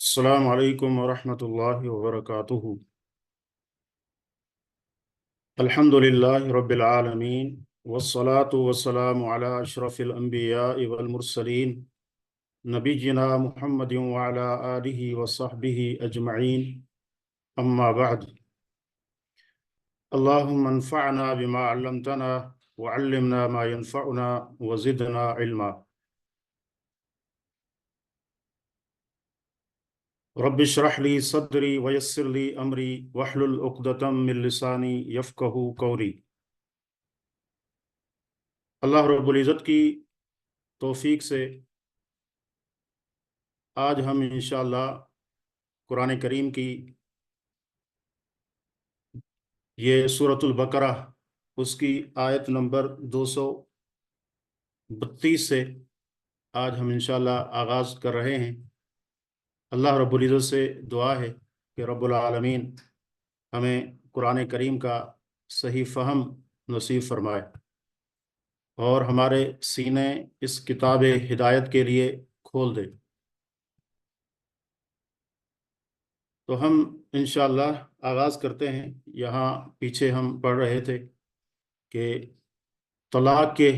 السلام علیکم ورحمۃ اللہ وبرکاتہ۔ الحمد للہ رب العالمین، والصلاة والسلام علی اشرف الانبیاء والمرسلین، نبینا محمد وعلی آلہ وصحبہ اجمعین، اما بعد۔ اللہم انفعنا بما علمتنا وعلمنا ما ينفعنا وزدنا علما۔ رب اشرح لی صدری ویسر لی امری واحلل عقدۃ من لسانی یفقہوا قولی۔ اللہ رب العزت کی توفیق سے آج ہم انشاءاللہ قرآن کریم کی یہ سورۃ البقرہ، اس کی آیت نمبر 232 سے آج ہم انشاءاللہ آغاز کر رہے ہیں۔ اللہ رب العزت سے دعا ہے کہ رب العالمین ہمیں قرآن کریم کا صحیح فہم نصیب فرمائے اور ہمارے سینے اس کتاب ہدایت کے لیے کھول دے۔ تو ہم انشاءاللہ آغاز کرتے ہیں۔ یہاں پیچھے ہم پڑھ رہے تھے کہ طلاق کے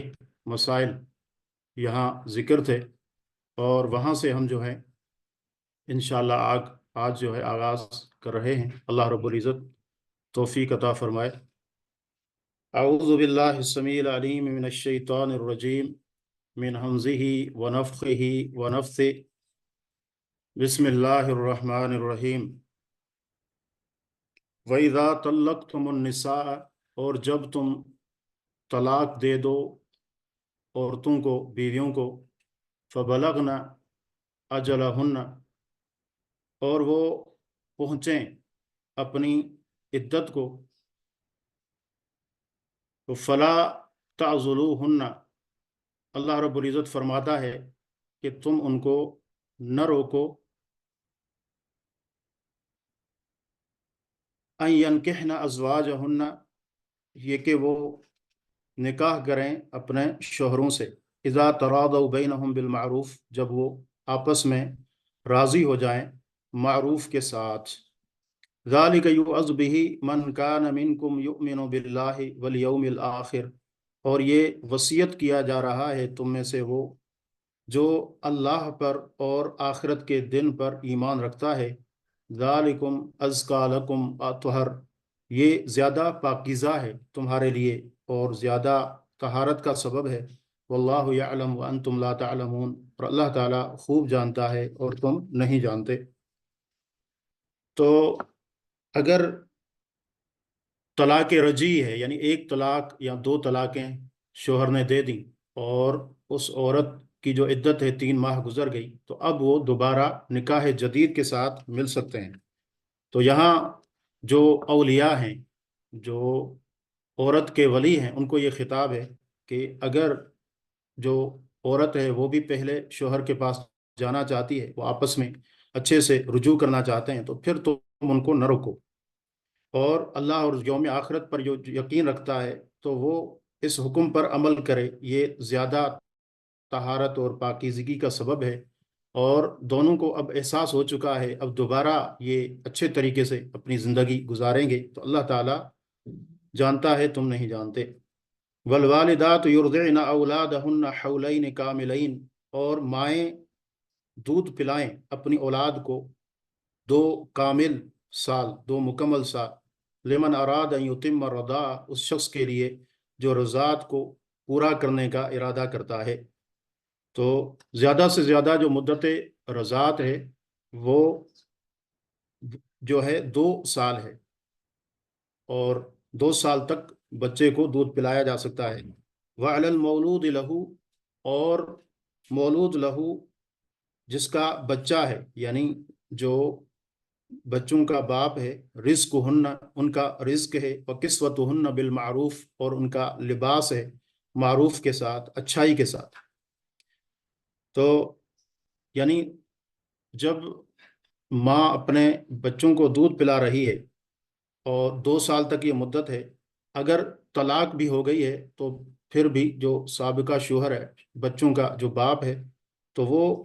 مسائل یہاں ذکر تھے، اور وہاں سے ہم جو ہے انشاءاللہ آج جو ہے آغاز کر رہے ہیں۔ اللہ رب العزت توفیق عطا فرمائے۔ اعوذ باللہ السمیع العلیم من الشیطان الرجیم، من حمزہ ونفخہ ونفثہ، بسم اللہ الرحمن الرحیم۔ وَإِذَا طَلَّقْتُمُ النِّسَاءَ، اور جب تم طلاق دے دو عورتوں کو، بیویوں کو، فَبَلَغْنَ أَجَلَهُنَّ، اور وہ پہنچیں اپنی عدت کو، تو فَلَا تَعْضُلُوهُنَّ، اللہ رب العزت فرماتا ہے کہ تم ان کو نہ روکو، أَن يَنْكِحْنَ أَزْوَاجَهُنَّ، یہ کہ وہ نکاح کریں اپنے شوہروں سے، اذا تراضوا بینہم بالمعروف، جب وہ آپس میں راضی ہو جائیں معروف کے ساتھ۔ ذالک یوعظ بہ من کان منکم یؤمن باللہ والیوم الآخر، اور یہ وصیت کیا جا رہا ہے تم میں سے وہ جو اللہ پر اور آخرت کے دن پر ایمان رکھتا ہے۔ ذالکم ازکا لکم اطہر، یہ زیادہ پاکیزہ ہے تمہارے لیے اور زیادہ طہارت کا سبب ہے۔ واللہ یعلم وانتم لا تعلمون، اور اللہ تعالیٰ خوب جانتا ہے اور تم نہیں جانتے۔ تو اگر طلاق رجعی ہے، یعنی ایک طلاق یا دو طلاقیں شوہر نے دے دیں اور اس عورت کی جو عدت ہے 3 ماہ گزر گئی، تو اب وہ دوبارہ نکاح جدید کے ساتھ مل سکتے ہیں۔ تو یہاں جو اولیاء ہیں، جو عورت کے ولی ہیں، ان کو یہ خطاب ہے کہ اگر جو عورت ہے وہ بھی پہلے شوہر کے پاس جانا چاہتی ہے، وہ آپس میں اچھے سے رجوع کرنا چاہتے ہیں، تو پھر تم ان کو نہ روکو، اور اللہ اور یوم آخرت پر جو یقین رکھتا ہے تو وہ اس حکم پر عمل کرے، یہ زیادہ طہارت اور پاکیزگی کا سبب ہے، اور دونوں کو اب احساس ہو چکا ہے، اب دوبارہ یہ اچھے طریقے سے اپنی زندگی گزاریں گے۔ تو اللہ تعالیٰ جانتا ہے، تم نہیں جانتے۔ والوالدات یرضعن اولادہن حولین کاملین، اور مائیں دودھ پلائیں اپنی اولاد کو 2 کامل سال، 2 مکمل سال، لمن اراد ان یتم الرضاع، اس شخص کے لیے جو رضاعت کو پورا کرنے کا ارادہ کرتا ہے۔ تو زیادہ سے زیادہ جو مدت رضاعت ہے وہ جو ہے 2 سال ہے، اور 2 سال تک بچے کو دودھ پلایا جا سکتا ہے۔ وعلی المولود لہ، اور مولود لہ جس کا بچہ ہے، یعنی جو بچوں کا باپ ہے، رزقہن، ان کا رزق ہے، وکسوتہن بالمعروف، اور ان کا لباس ہے معروف کے ساتھ، اچھائی کے ساتھ۔ تو یعنی جب ماں اپنے بچوں کو دودھ پلا رہی ہے اور 2 سال تک یہ مدت ہے، اگر طلاق بھی ہو گئی ہے تو پھر بھی جو سابقہ شوہر ہے، بچوں کا جو باپ ہے، تو وہ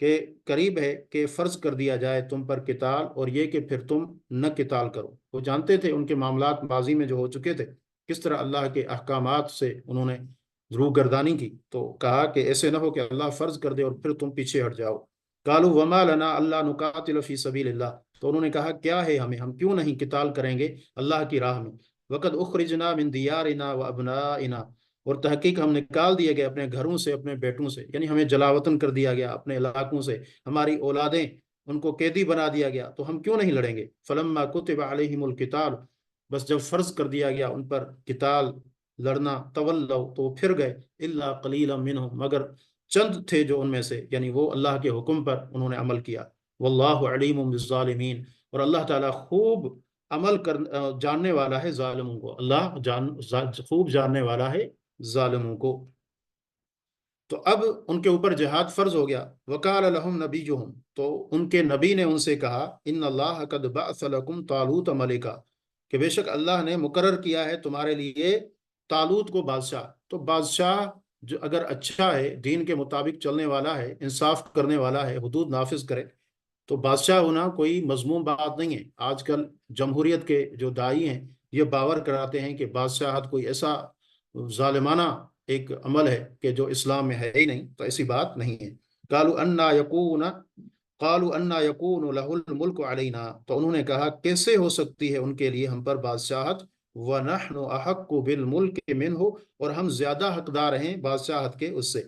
کہ قریب ہے کہ فرض کر دیا جائے تم پر قتال، اور یہ کہ پھر تم نہ قتال کرو۔ وہ جانتے تھے ان کے معاملات ماضی میں جو ہو چکے تھے، کس طرح اللہ کے احکامات سے انہوں نے روح گردانی کی، تو کہا کہ ایسے نہ ہو کہ اللہ فرض کر دے اور پھر تم پیچھے ہٹ جاؤ۔ قالوا وما لنا الا نقاتل فی سبیل اللہ، تو انہوں نے کہا کیا ہے ہمیں، ہم کیوں نہیں قتال کریں گے اللہ کی راہ میں۔ وقد اخرجنا من دیارنا وابنائنا، اور تحقیق ہم نکال دیے گئے اپنے گھروں سے، اپنے بیٹوں سے، یعنی ہمیں جلاوطن کر دیا گیا اپنے علاقوں سے، ہماری اولادیں ان کو قیدی بنا دیا گیا، تو ہم کیوں نہیں لڑیں گے۔ فلما کتب علیہم القتال، بس جب فرض کر دیا گیا ان پر قتال، لڑنا، تولوا، تو وہ پھر گئے، الا قلیلا منہم، مگر چند تھے جو ان میں سے، یعنی وہ اللہ کے حکم پر انہوں نے عمل کیا۔ واللہ علیم بالظالمین، اور اللہ تعالیٰ خوب جاننے والا ہے ظالموں کو، اللہ خوب جاننے والا ہے ظالموں کو۔ تو اب ان کے اوپر جہاد فرض ہو گیا۔ وقال لهم نبیہم، تو ان کے نبی نے ان سے کہا، ان اللہ قد بعث لکم طالوت ملکا، کہ بے شک اللہ نے مقرر کیا ہے تمہارے لیے طالوت کو بادشاہ۔ تو بادشاہ جو اگر اچھا ہے، دین کے مطابق چلنے والا ہے، انصاف کرنے والا ہے، حدود نافذ کرے، تو بادشاہ ہونا کوئی مذموم بات نہیں ہے۔ آج کل جمہوریت کے جو داعی ہیں یہ باور کراتے ہیں کہ بادشاہت کوئی ایسا ظالمانہ ایک عمل ہے کہ جو اسلام میں ہے ہی نہیں، تو ایسی بات نہیں ہے۔ قالوا انا یکون له الملک علینا، تو انہوں نے کہا کیسے ہو سکتی ہے ان کے لیے ہم پر بادشاہت، ونحن احق بالملک منہ، اور ہم زیادہ حقدار ہیں بادشاہت کے اس سے۔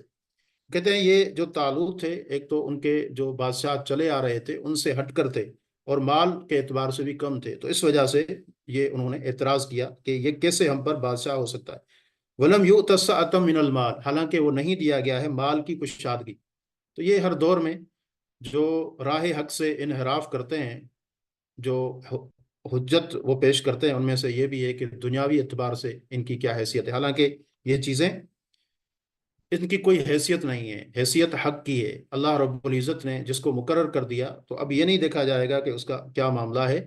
کہتے ہیں یہ جو طالوت تھے، ایک تو ان کے جو بادشاہ چلے آ رہے تھے ان سے ہٹ کر تھے، اور مال کے اعتبار سے بھی کم تھے، تو اس وجہ سے یہ انہوں نے اعتراض کیا کہ یہ کیسے ہم پر بادشاہ ہو سکتا ہے۔ وَلَمْ يُؤْتَ سَعَةً مِّنَ الْمَالِ، حالانکہ وہ نہیں دیا گیا ہے مال کی کشادگی۔ تو یہ ہر دور میں جو راہ حق سے انحراف کرتے ہیں، جو حجت وہ پیش کرتے ہیں، ان میں سے یہ بھی ہے کہ دنیاوی اعتبار سے ان کی کیا حیثیت ہے، حالانکہ یہ چیزیں ان کی کوئی حیثیت نہیں ہے، حیثیت حق کی ہے۔ اللہ رب العزت نے جس کو مقرر کر دیا، تو اب یہ نہیں دیکھا جائے گا کہ اس کا کیا معاملہ ہے،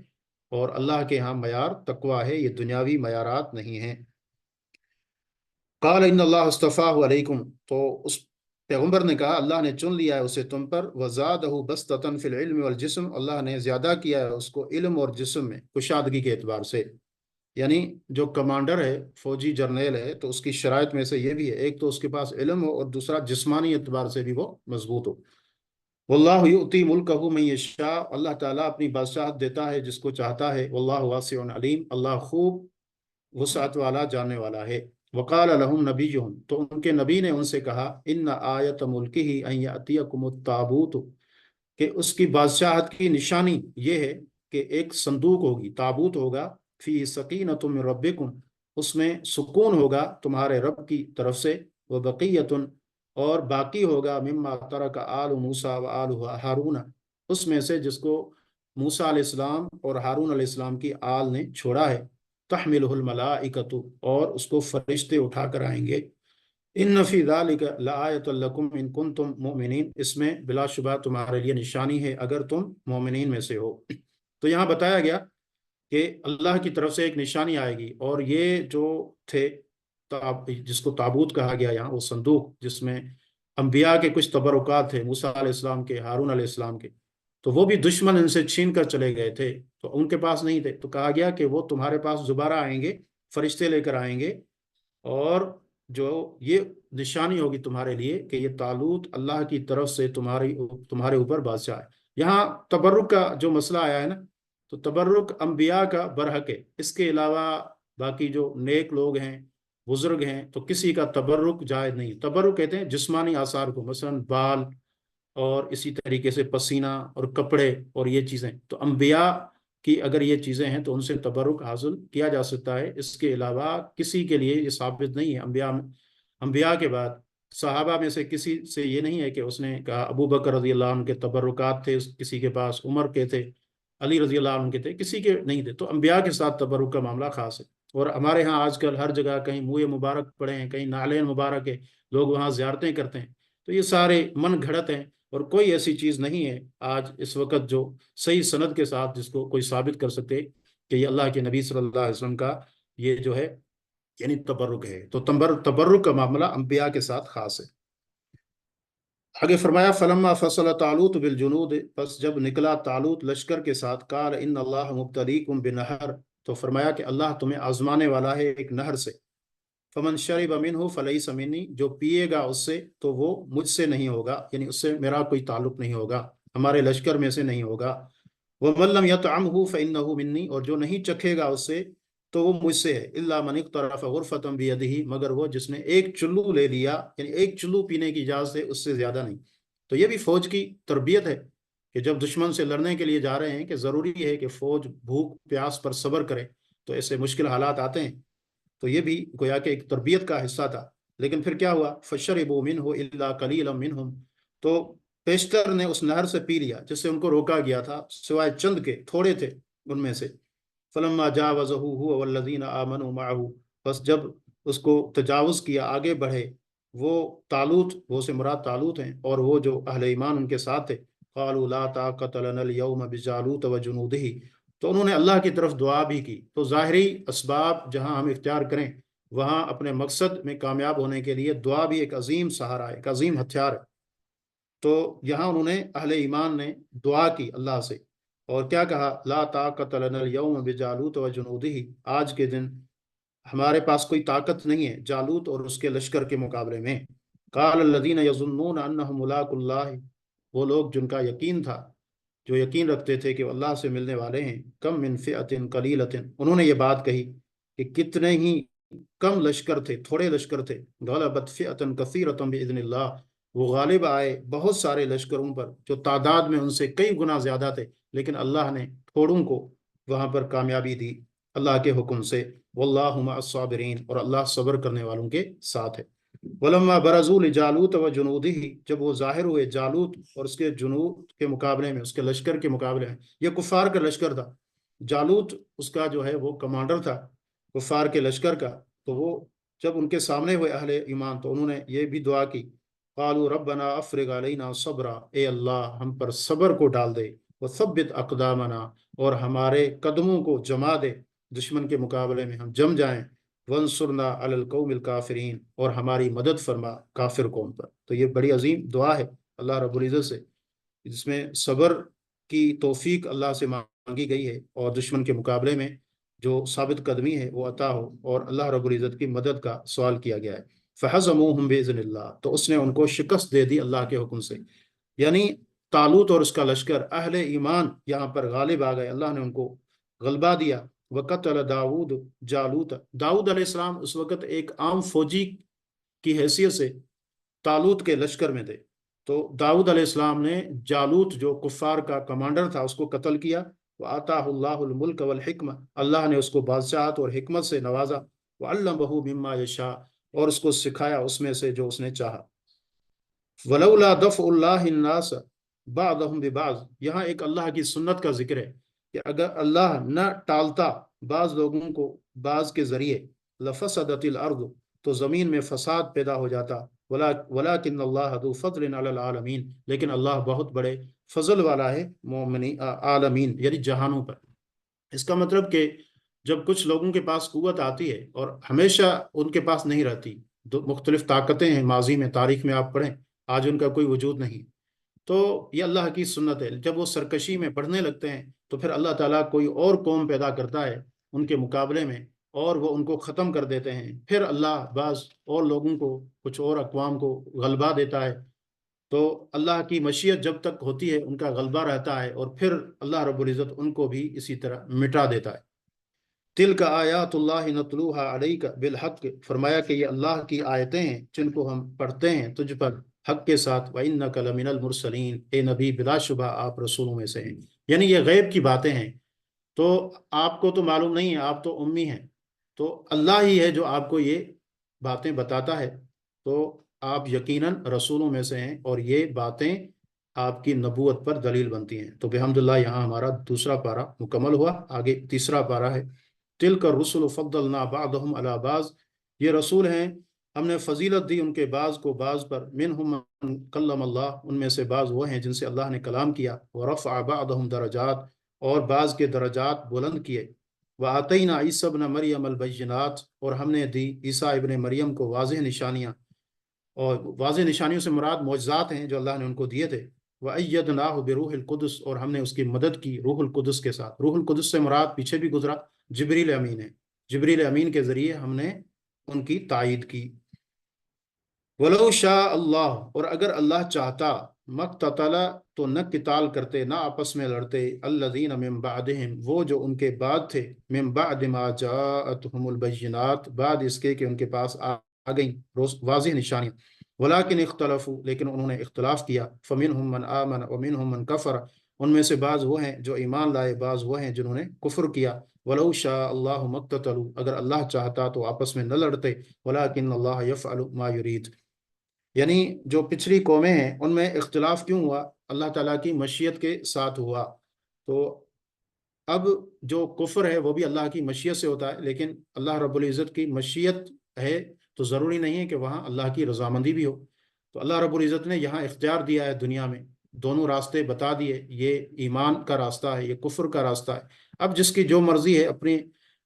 اور اللہ کے ہاں معیار تقویٰ ہے، یہ دنیاوی معیارات نہیں ہیں۔ قال ان اللہ اصطفاہ علیکم، تو اس پیغمبر نے کہا اللہ نے چن لیا ہے اسے تم پر، وزادہ بسطۃ فی العلم والجسم، اللہ نے زیادہ کیا ہے اس کو علم اور جسم میں، کشادگی کے اعتبار سے۔ یعنی جو کمانڈر ہے، فوجی جرنیل ہے، تو اس کی شرائط میں سے یہ بھی ہے، ایک تو اس کے پاس علم ہو، اور دوسرا جسمانی اعتبار سے بھی وہ مضبوط ہو۔ واللہ یؤتی ملکہ من یشاء، اللہ تعالیٰ اپنی بادشاہت دیتا ہے جس کو چاہتا ہے، واللہ واسع علیم، اللہ خوب وسعت والا، جاننے والا ہے۔ وقال لهم نبیہم، تو ان کے نبی نے ان سے کہا، ان آیت ملکہ ان یأتیکم التابوت، کہ اس کی بادشاہت کی نشانی یہ ہے کہ ایک صندوق ہوگی، تابوت ہوگا، فی سکینۃ من ربکم، اس میں سکون ہوگا تمہارے رب کی طرف سے، وبقیۃ، اور باقی ہوگا، مما ترک آل موسیٰ و آل ہارون، اس میں سے جس کو موسیٰ علیہ السلام اور ہارون علیہ السلام کی آل نے چھوڑا ہے، تحملہ الملائکۃ، اور اس کو فرشتے اٹھا کر آئیں گے۔ ان فی ذلک لآیۃ لکم ان کنتم مؤمنین، اس میں بلا شبہ تمہارے لیے نشانی ہے اگر تم مومنین میں سے ہو۔ تو یہاں بتایا گیا کہ اللہ کی طرف سے ایک نشانی آئے گی، اور یہ جو تھے جس کو تابوت کہا گیا یہاں، وہ صندوق جس میں انبیاء کے کچھ تبرکات تھے، موسیٰ علیہ السلام کے، ہارون علیہ السلام کے، تو وہ بھی دشمن ان سے چھین کر چلے گئے تھے، تو ان کے پاس نہیں تھے، تو کہا گیا کہ وہ تمہارے پاس دوبارہ آئیں گے، فرشتے لے کر آئیں گے، اور جو یہ نشانی ہوگی تمہارے لیے کہ یہ طالوت اللہ کی طرف سے تمہارے اوپر بادشاہ ہے۔ یہاں تبرک کا جو مسئلہ آیا ہے نا، تو تبرک انبیاء کا برحق ہے، اس کے علاوہ باقی جو نیک لوگ ہیں، بزرگ ہیں، تو کسی کا تبرک جائز نہیں۔ تبرک کہتے ہیں جسمانی آثار کو، مثلا بال، اور اسی طریقے سے پسینہ اور کپڑے اور یہ چیزیں، تو انبیاء کی اگر یہ چیزیں ہیں تو ان سے تبرک حاصل کیا جا سکتا ہے، اس کے علاوہ کسی کے لیے یہ ثابت نہیں ہے۔ انبیاء کے بعد صحابہ میں سے کسی سے یہ نہیں ہے کہ اس نے کہا، ابو بکر رضی اللہ عنہ کے تبرکات تھے کسی کے پاس، عمر کے تھے، علی رضی اللہ عنہ کے تھے، کسی کے نہیں تھے، تو انبیاء کے ساتھ تبرک کا معاملہ خاص ہے۔ اور ہمارے ہاں آج کل ہر جگہ کہیں منہ مبارک پڑے ہیں، کہیں نعلین مبارک ہے، لوگ وہاں زیارتیں کرتے ہیں، تو یہ سارے من گھڑت ہیں، اور کوئی ایسی چیز نہیں ہے آج اس وقت جو صحیح سند کے ساتھ جس کو کوئی ثابت کر سکتے کہ یہ اللہ کے نبی صلی اللہ علیہ وسلم کا یہ جو ہے یعنی تبرک ہے۔ تو تبرک کا معاملہ انبیاء کے ساتھ خاص ہے۔ آگے فرمایا فلما فصل طالوت بالجنود، پس جب نکلا طالوت لشکر کے ساتھ، قال ان اللہ مبتلیکم بنہر، تو فرمایا کہ اللہ تمہیں آزمانے والا ہے ایک نہر سے، فمن شرب منہ فلیس منی، جو پیے گا اس سے تو وہ مجھ سے نہیں ہوگا، یعنی اس سے میرا کوئی تعلق نہیں ہوگا، ہمارے لشکر میں سے نہیں ہوگا، ومن لم یطعمہ فانہ منی، اور جو نہیں چکھے گا اس سے تو وہ مجھ سے ہے، الا من اقترف غرفۃ بیدہ، مگر وہ جس نے ایک چلو لے لیا، یعنی ایک چلو پینے کی اجازت ہے، اس سے زیادہ نہیں۔ تو یہ بھی فوج کی تربیت ہے کہ جب دشمن سے لڑنے کے لیے جا رہے ہیں کہ ضروری ہے کہ فوج بھوک پیاس پر صبر کرے، تو ایسے مشکل حالات آتے ہیں، تو یہ بھی گویا کہ ایک تربیت کا حصہ تھا۔ لیکن پھر کیا ہوا، فشربوا منہ الا قلیلا منہم، تو پیشتر نے اس نہر سے پی لیا جس سے ان کو روکا گیا تھا، سوائے چند کے تھوڑے تھے ان میں سے۔ فلما جاوزہ هو والذین آمنوا معه، بس جب اس کو تجاوز کیا، آگے بڑھے وہ طالوت، وہ سے مراد طالوت ہیں، اور وہ جو اہل ایمان ان کے ساتھ تھے، قالوا لا طاقت لنا اليوم بجالوت وجنودہ، تو انہوں نے اللہ کی طرف دعا بھی کی۔ تو ظاہری اسباب جہاں ہم اختیار کریں وہاں اپنے مقصد میں کامیاب ہونے کے لیے دعا بھی ایک عظیم سہارا ہے، ایک عظیم ہتھیار ہے۔ تو یہاں انہوں نے، اہل ایمان نے دعا کی اللہ سے، اور کیا کہا، لا طاقت لنا اليوم بجالوت وجنودہ، آج کے دن ہمارے پاس کوئی طاقت نہیں ہے جالوت اور اس کے لشکر کے مقابلے میں۔ قال الذین یظنون انہم ملاق اللہ، وہ لوگ جن کا یقین تھا، جو یقین رکھتے تھے کہ وہ اللہ سے ملنے والے ہیں، کم من فئۃ قلیلۃ، انہوں نے یہ بات کہی کہ کتنے ہی کم لشکر تھے، تھوڑے لشکر تھے، غلبت فئۃ کثیرۃ باذن اللہ، وہ غالب آئے بہت سارے لشکروں پر جو تعداد میں ان سے کئی گنا زیادہ تھے، لیکن اللہ نے تھوڑوں کو وہاں پر کامیابی دی اللہ کے حکم سے۔ واللہ مع الصابرین، اور اللہ صبر کرنے والوں کے ساتھ ہے۔ ولما برزوا لجالوت وجنودہ، جب وہ ظاہر ہوئے جالوت اور اس کے جنود کے مقابلے میں، اس کے لشکر کے مقابلے میں، یہ کفار کا لشکر تھا، جالوت اس کا جو ہے وہ کمانڈر تھا کفار کے لشکر کا، تو وہ جب ان کے سامنے ہوئے اہل ایمان تو انہوں نے یہ بھی دعا کی، قالوا ربنا افرغ علینا صبرا، اے اللہ ہم پر صبر کو ڈال دے، وثبت اقدامنا، اور ہمارے قدموں کو جما دے، دشمن کے مقابلے میں ہم جم جائیں، وانصرنا علی القوم الکافرین، اور ہماری مدد فرما کافر قوم پر۔ تو یہ بڑی عظیم دعا ہے اللہ رب العزت سے، جس میں صبر کی توفیق اللہ سے مانگی گئی ہے، اور دشمن کے مقابلے میں جو ثابت قدمی ہے وہ عطا ہو، اور اللہ رب العزت کی مدد کا سوال کیا گیا ہے۔ فہزموہم باذن اللہ، تو اس نے ان کو شکست دے دی اللہ کے حکم سے، یعنی طالوت اور اس کا لشکر، اہل ایمان یہاں پر غالب آ گئے، اللہ نے ان کو غلبہ دیا۔ وقتل داود جالوت، داؤد علیہ السلام اس وقت ایک عام فوجی کی حیثیت سے طالوت کے لشکر میں تھے، تو داؤد علیہ السلام نے جالوت جو کفار کا کمانڈر تھا اس کو قتل کیا۔ وَآتَاهُ اللَّهُ الْمُلْكَ وَالْحِكْمَةَ، اللہ نے اس کو بادشاہت اور حکمت سے نوازا، وَعَلَّمَهُ مِمَّا يَشَاءُ، اور اس کو سکھایا اس میں سے جو اس نے چاہا۔ وَلَوْلَا دَفْعُ اللَّهِ النَّاسَ بَعْضَهُمْ بِبَعْضٍ، یہاں ایک اللہ کی سنت کا ذکر ہے کہ اگر اللہ نہ ٹالتا بعض لوگوں کو بعض کے ذریعے، لَفَسَدَتِ الْأَرْضُ، تو زمین میں فساد پیدا ہو جاتا، وَلَكِنَّ اللَّهَ ذُو فَضْلٍ عَلَى الْعَالَمِينَ، لیکن اللہ بہت بڑے فضل والا ہے عالمین یعنی جہانوں پر۔ اس کا مطلب کہ جب کچھ لوگوں کے پاس قوت آتی ہے اور ہمیشہ ان کے پاس نہیں رہتی، مختلف طاقتیں ہیں، ماضی میں تاریخ میں آپ پڑھیں، آج ان کا کوئی وجود نہیں، تو یہ اللہ کی سنت ہے، جب وہ سرکشی میں بڑھنے لگتے ہیں تو پھر اللہ تعالیٰ کوئی اور قوم پیدا کرتا ہے ان کے مقابلے میں، اور وہ ان کو ختم کر دیتے ہیں، پھر اللہ بعض اور لوگوں کو، کچھ اور اقوام کو غلبہ دیتا ہے۔ تو اللہ کی مشیت جب تک ہوتی ہے ان کا غلبہ رہتا ہے، اور پھر اللہ رب العزت ان کو بھی اسی طرح مٹا دیتا ہے۔ تلک آیات اللہ نتلوہا علیک بالحق، فرمایا کہ یہ اللہ کی آیتیں ہیں جن کو ہم پڑھتے ہیں تجھ پر حق کے ساتھ، وَإِنَّكَ لَمِنَ الْمُرْسَلِينَ، اے نبی بلا شبہ آپ رسولوں میں سے ہیں، یعنی یہ غیب کی باتیں ہیں، تو آپ کو تو معلوم نہیں ہے، آپ تو امی ہیں، تو اللہ ہی ہے جو آپ کو یہ باتیں بتاتا ہے، تو آپ یقیناً رسولوں میں سے ہیں، اور یہ باتیں آپ کی نبوت پر دلیل بنتی ہیں۔ تو بحمداللہ یہاں ہمارا دوسرا پارہ مکمل ہوا، آگے تیسرا پارہ ہے۔ تلک الرسل فضلنا بعضهم علی بعض، یہ رسول ہیں ہم نے فضیلت دی ان کے بعض کو بعض پر، منہم من کلم اللہ، ان میں سے بعض وہ ہیں جن سے اللہ نے کلام کیا، ورفع بعضهم درجات، اور بعض کے درجات بلند کیے، وآتینا عیسی ابن مریم البینات، اور ہم نے دی عیسیٰ ابن مریم کو واضح نشانیاں، اور واضح نشانیوں سے مراد معجزات ہیں جو اللہ نے ان کو دیے تھے۔ وَأَيَّدْنَاهُ بِرُوحِ الْقُدُسِ، اور ہم نے اس کی مدد کی روح القدس کے ساتھ۔ روح القدس سے مراد پیچھے بھی گزرا جبریل امین ہے، جبریل امین کے ذریعے ہم نے ان کی تائید کی۔ وَلَوْ شَاءَ اللَّهُ، اور اگر اللہ چاہتا، مقتتل، تو نہ قتال کرتے، نہ آپس میں لڑتے، الذین من بعدہم، وہ جو ان کے بعد تھے، من بعد ما جاءتہم البینات، بعد اس کے کہ ان کے پاس آ گئیں واضح نشانیاں، ولیکن اختلفوا، لیکن انہوں نے اختلاف کیا، فمنہم من آمن ومنہم من کفر، ان میں سے بعض وہ ہیں جو ایمان لائے، بعض وہ ہیں جنہوں نے کفر کیا۔ ولو شاء اللہ مقتتلوا، اگر اللہ چاہتا تو آپس میں نہ لڑتے، ولیکن اللہ یفعل ما یرید، یعنی جو پچھلی قومیں ہیں ان میں اختلاف کیوں ہوا؟ اللہ تعالیٰ کی مشیت کے ساتھ ہوا۔ تو اب جو کفر ہے وہ بھی اللہ کی مشیت سے ہوتا ہے، لیکن اللہ رب العزت کی مشیت ہے تو ضروری نہیں ہے کہ وہاں اللہ کی رضامندی بھی ہو۔ تو اللہ رب العزت نے یہاں اختیار دیا ہے دنیا میں، دونوں راستے بتا دیے، یہ ایمان کا راستہ ہے، یہ کفر کا راستہ ہے۔ اب جس کی جو مرضی ہے اپنے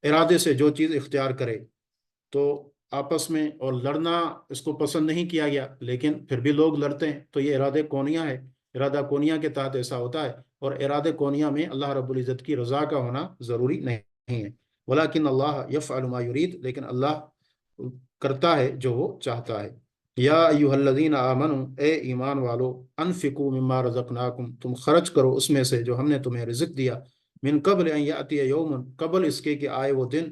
ارادے سے جو چیز اختیار کرے، تو آپس میں اور لڑنا اس کو پسند نہیں کیا گیا، لیکن پھر بھی لوگ لڑتے ہیں، تو یہ ارادہ کونیہ ہے، ارادہ کونیہ کے تحت ایسا ہوتا ہے، اور ارادہ کونیہ میں اللہ رب العزت کی رضا کا ہونا ضروری نہیں ہے۔ ولیکن اللہ یفعل ما یرید، لیکن اللہ کرتا ہے جو وہ چاہتا ہے۔ یا ایھا الذین آمنوا، اے ایمان والو، انفقوا مما رزقناکم، تم خرچ کرو اس میں سے جو ہم نے تمہیں رزق دیا، من قبل ان یأتی یوم، قبل اس کے کہ آئے وہ دن،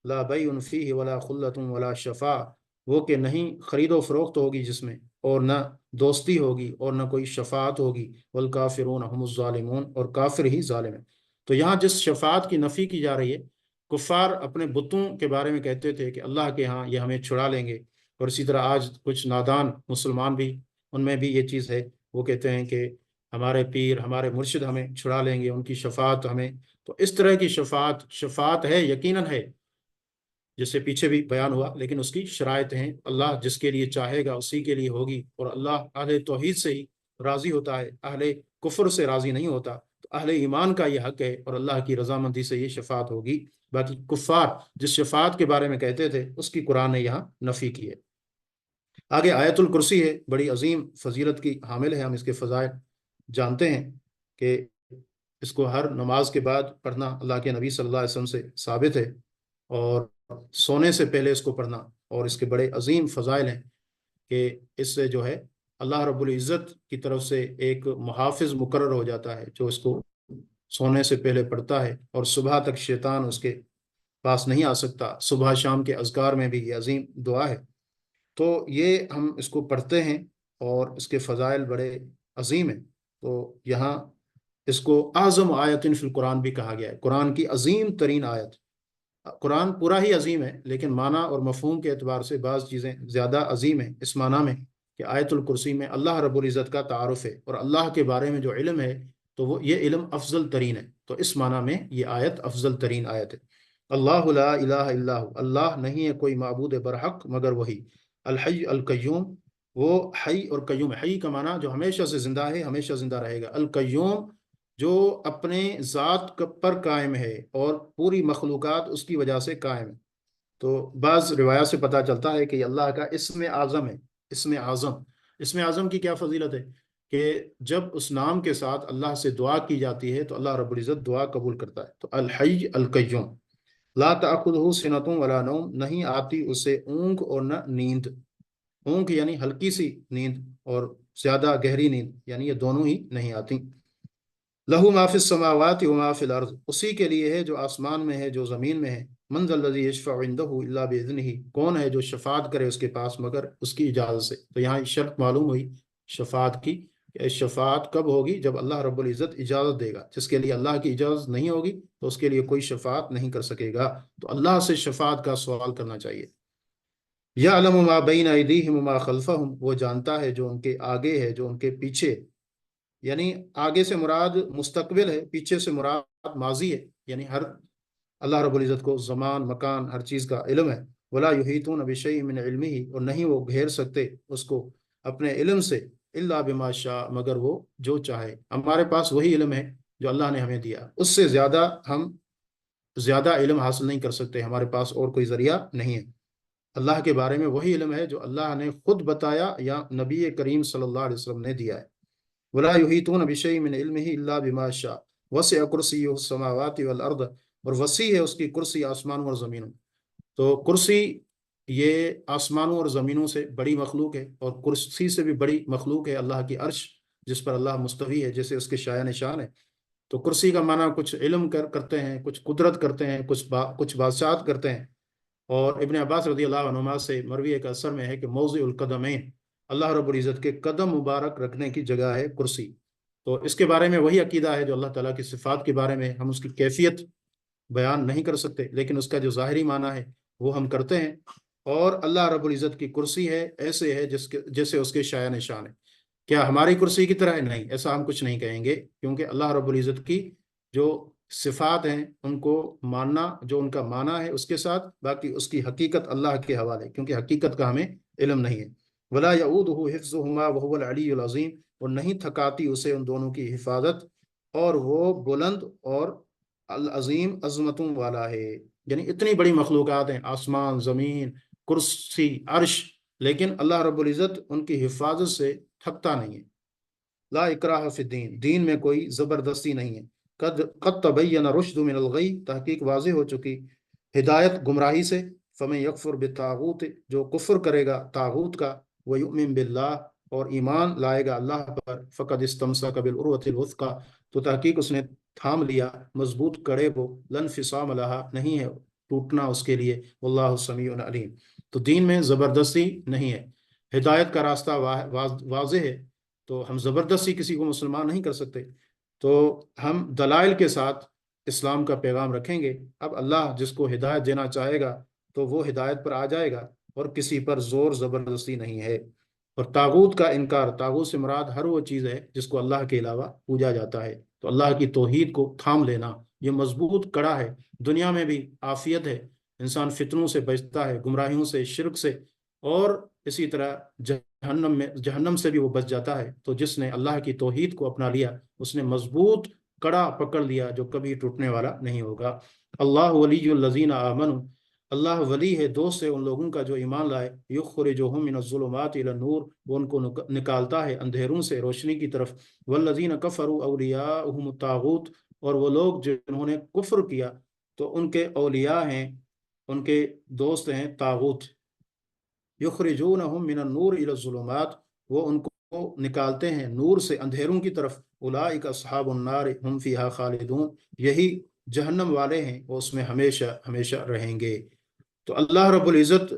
لا بیع فیہ ولا خلۃ ولا شفاع، وہ کہ نہیں خرید و فروخت ہوگی جس میں، اور نہ دوستی ہوگی، اور نہ کوئی شفاعت ہوگی، والکافرون هم الظالمون، اور کافر ہی ظالم ہیں۔ تو یہاں جس شفاعت کی نفی کی جا رہی ہے، کفار اپنے بتوں کے بارے میں کہتے تھے کہ اللہ کے ہاں یہ ہمیں چھڑا لیں گے، اور اسی طرح آج کچھ نادان مسلمان بھی، ان میں بھی یہ چیز ہے، وہ کہتے ہیں کہ ہمارے پیر، ہمارے مرشد ہمیں چھڑا لیں گے، ان کی شفاعت ہمیں۔ تو اس طرح کی شفاعت ہے، یقیناً ہے، جس سے پیچھے بھی بیان ہوا، لیکن اس کی شرائط ہیں، اللہ جس کے لیے چاہے گا اسی کے لیے ہوگی، اور اللہ اہل توحید سے ہی راضی ہوتا ہے، اہل کفر سے راضی نہیں ہوتا۔ تو اہل ایمان کا یہ حق ہے، اور اللہ کی رضامندی سے یہ شفاعت ہوگی۔ باقی کفار جس شفاعت کے بارے میں کہتے تھے اس کی قرآن نے یہاں نفی کی ہے۔ آگے آیت الکرسی ہے، بڑی عظیم فضیلت کی حامل ہے، ہم اس کے فضائل جانتے ہیں کہ اس کو ہر نماز کے بعد پڑھنا اللہ کے نبی صلی اللہ علیہ وسلم سے ثابت ہے، اور سونے سے پہلے اس کو پڑھنا، اور اس کے بڑے عظیم فضائل ہیں کہ اس سے جو ہے اللہ رب العزت کی طرف سے ایک محافظ مقرر ہو جاتا ہے جو اس کو سونے سے پہلے پڑھتا ہے، اور صبح تک شیطان اس کے پاس نہیں آ سکتا۔ صبح شام کے اذکار میں بھی یہ عظیم دعا ہے۔ تو یہ ہم اس کو پڑھتے ہیں، اور اس کے فضائل بڑے عظیم ہیں۔ تو یہاں اس کو اعظم آیت فی القرآن بھی کہا گیا ہے، قرآن کی عظیم ترین آیت۔ قرآن پورا ہی عظیم ہے، لیکن معنی اور مفہوم کے اعتبار سے بعض چیزیں زیادہ عظیم ہیں، اس معنی میں کہ آیت الکرسی میں اللہ رب العزت کا تعارف ہے، اور اللہ کے بارے میں جو علم ہے تو وہ یہ علم افضل ترین ہے، تو اس معنی میں یہ آیت افضل ترین آیت ہے۔ اللہ لا الہ الا ہو، اللہ نہیں ہے کوئی معبود برحق مگر وہی، الحی القیوم، وہ حی اور قیوم ہے۔ حی کا معنی جو ہمیشہ سے زندہ ہے، ہمیشہ زندہ رہے گا، القیوم جو اپنے ذات پر قائم ہے، اور پوری مخلوقات اس کی وجہ سے قائم ہے۔ تو بعض روایات سے پتہ چلتا ہے کہ یہ اللہ کا اسم اعظم ہے، اسم اعظم۔ اسم اعظم کی کیا فضیلت ہے کہ جب اس نام کے ساتھ اللہ سے دعا کی جاتی ہے تو اللہ رب العزت دعا قبول کرتا ہے۔ تو الحی القیوم، لا تأخذہ سنۃ ولا نوم، نہیں آتی اسے اونگ اور نہ نیند۔ اونگ یعنی ہلکی سی نیند، اور زیادہ گہری نیند، یعنی یہ دونوں ہی نہیں آتی۔ لہو ما فی السماوات و ما فی الارض، اسی کے لیے ہے جو آسمان میں ہے جو زمین میں ہے۔ من ذا الذی یشفع عندہ الا باذنہ، کون ہے جو شفاعت کرے اس کے پاس مگر اس کی اجازت سے۔ تو یہاں شرط معلوم ہوئی شفاعت کی، کہ شفاعت کب ہوگی؟ جب اللہ رب العزت اجازت دے گا۔ جس کے لیے اللہ کی اجازت نہیں ہوگی تو اس کے لیے کوئی شفاعت نہیں کر سکے گا، تو اللہ سے شفاعت کا سوال کرنا چاہیے۔ یعلم ما بین ایدیہم وما خلفہم، وہ جانتا ہے جو ان کے آگے ہے جو ان کے پیچھے، یعنی آگے سے مراد مستقبل ہے، پیچھے سے مراد ماضی ہے، یعنی ہر اللہ رب العزت کو زمان مکان ہر چیز کا علم ہے۔ ولا یحیطون بشیء من علمہ، اور نہیں وہ گھیر سکتے اس کو اپنے علم سے، الا بما شاء، مگر وہ جو چاہے۔ ہمارے پاس وہی علم ہے جو اللہ نے ہمیں دیا، اس سے زیادہ ہم زیادہ علم حاصل نہیں کر سکتے، ہمارے پاس اور کوئی ذریعہ نہیں ہے۔ اللہ کے بارے میں وہی علم ہے جو اللہ نے خود بتایا یا نبی کریم صلی اللہ علیہ وسلم نے دیا ہے۔ ولا یحیطون بشیء من علمہ الا بما شاء وسع کرسیہ السماوات والارض، اور وسیع ہے اس کی کرسی آسمانوں اور زمینوں۔ تو کرسی یہ آسمانوں اور زمینوں سے بڑی مخلوق ہے، اور کرسی سے بھی بڑی مخلوق ہے اللہ کی عرش، جس پر اللہ مستوی ہے، جیسے اس کے شایہ نشان ہے۔ تو کرسی کا معنی کچھ علم کرتے ہیں، کچھ قدرت کرتے ہیں، کچھ بادشاہت کرتے ہیں۔ اور ابن عباس رضی اللہ عنہما سے مروی ایک اثر میں ہے کہ موضع القدمین، اللہ رب العزت کے قدم مبارک رکھنے کی جگہ ہے کرسی۔ تو اس کے بارے میں وہی عقیدہ ہے جو اللہ تعالیٰ کی صفات کے بارے میں ہم اس کی کیفیت بیان نہیں کر سکتے، لیکن اس کا جو ظاہری معنی ہے وہ ہم کرتے ہیں۔ اور اللہ رب العزت کی کرسی ہے، ایسے ہے جیسے اس کے شایہ نشان ہے۔ کیا ہماری کرسی کی طرح ہے؟ نہیں، ایسا ہم کچھ نہیں کہیں گے، کیونکہ اللہ رب العزت کی جو صفات ہیں ان کو ماننا، جو ان کا معنی ہے اس کے ساتھ، باقی اس کی حقیقت اللہ کے حوالے، کیونکہ حقیقت کا ہمیں علم نہیں ہے۔ ولا یعودہ حفظہما وہو العلی العظیم، اور نہیں تھکاتی اسے ان دونوں کی حفاظت، اور وہ بلند اور العظیم عظمتوں والا ہے۔ یعنی اتنی بڑی مخلوقات ہیں، آسمان، زمین، کرسی، عرش، لیکن اللہ رب العزت ان کی حفاظت سے تھکتا نہیں ہے۔ لا اکراہ فی الدین، دین میں کوئی زبردستی نہیں ہے۔ قد تبین رشد من الغی، تحقیق واضح ہو چکی ہدایت گمراہی سے۔ فمن یکفر بالطاغوت، جو کفر کرے گا طاغوت کا، ویؤمن باللہ، اور ایمان لائے گا اللہ پر، فقد استمسک بالعروۃ الوثقی، تو تحقیق اس نے تھام لیا مضبوط کڑے کو، لن انفصام لہا، نہیں ہے ٹوٹنا اس کے لیے، واللہ سمیع علیم۔ تو دین میں زبردستی نہیں ہے، ہدایت کا راستہ واضح ہے، تو ہم زبردستی کسی کو مسلمان نہیں کر سکتے۔ تو ہم دلائل کے ساتھ اسلام کا پیغام رکھیں گے۔ اب اللہ جس کو ہدایت دینا چاہے گا تو وہ ہدایت پر آ جائے گا، اور کسی پر زور زبردستی نہیں ہے۔ اور طاغوت کا انکار، طاغوت سے مراد ہر وہ چیز ہے جس کو اللہ کے علاوہ پوجا جاتا ہے۔ تو اللہ کی توحید کو تھام لینا یہ مضبوط کڑا ہے۔ دنیا میں بھی عافیت ہے، انسان فتنوں سے بچتا ہے، گمراہیوں سے، شرک سے، اور اسی طرح جہنم سے بھی وہ بچ جاتا ہے۔ تو جس نے اللہ کی توحید کو اپنا لیا، اس نے مضبوط کڑا پکڑ لیا جو کبھی ٹوٹنے والا نہیں ہوگا۔ اللہ ولی الذین آمنوا، اللہ ولی ہے، دوست ہے ان لوگوں کا جو ایمان لائے۔ یخرجہم من الظلمات الی النور، وہ ان کو نکالتا ہے اندھیروں سے روشنی کی طرف۔ والذین کفروا اولیاءہم الطاغوت، اور وہ لوگ جنہوں نے کفر کیا تو ان کے اولیاء ہیں، ان کے دوست ہیں طاغوت۔ یخرجونہم من النور الی الظلمات، وہ ان کو نکالتے ہیں نور سے اندھیروں کی طرف۔ اولئک اصحاب النار ہم فیہا خالدون، یہی جہنم والے ہیں، وہ اس میں ہمیشہ ہمیشہ رہیں گے۔ تو اللہ رب العزت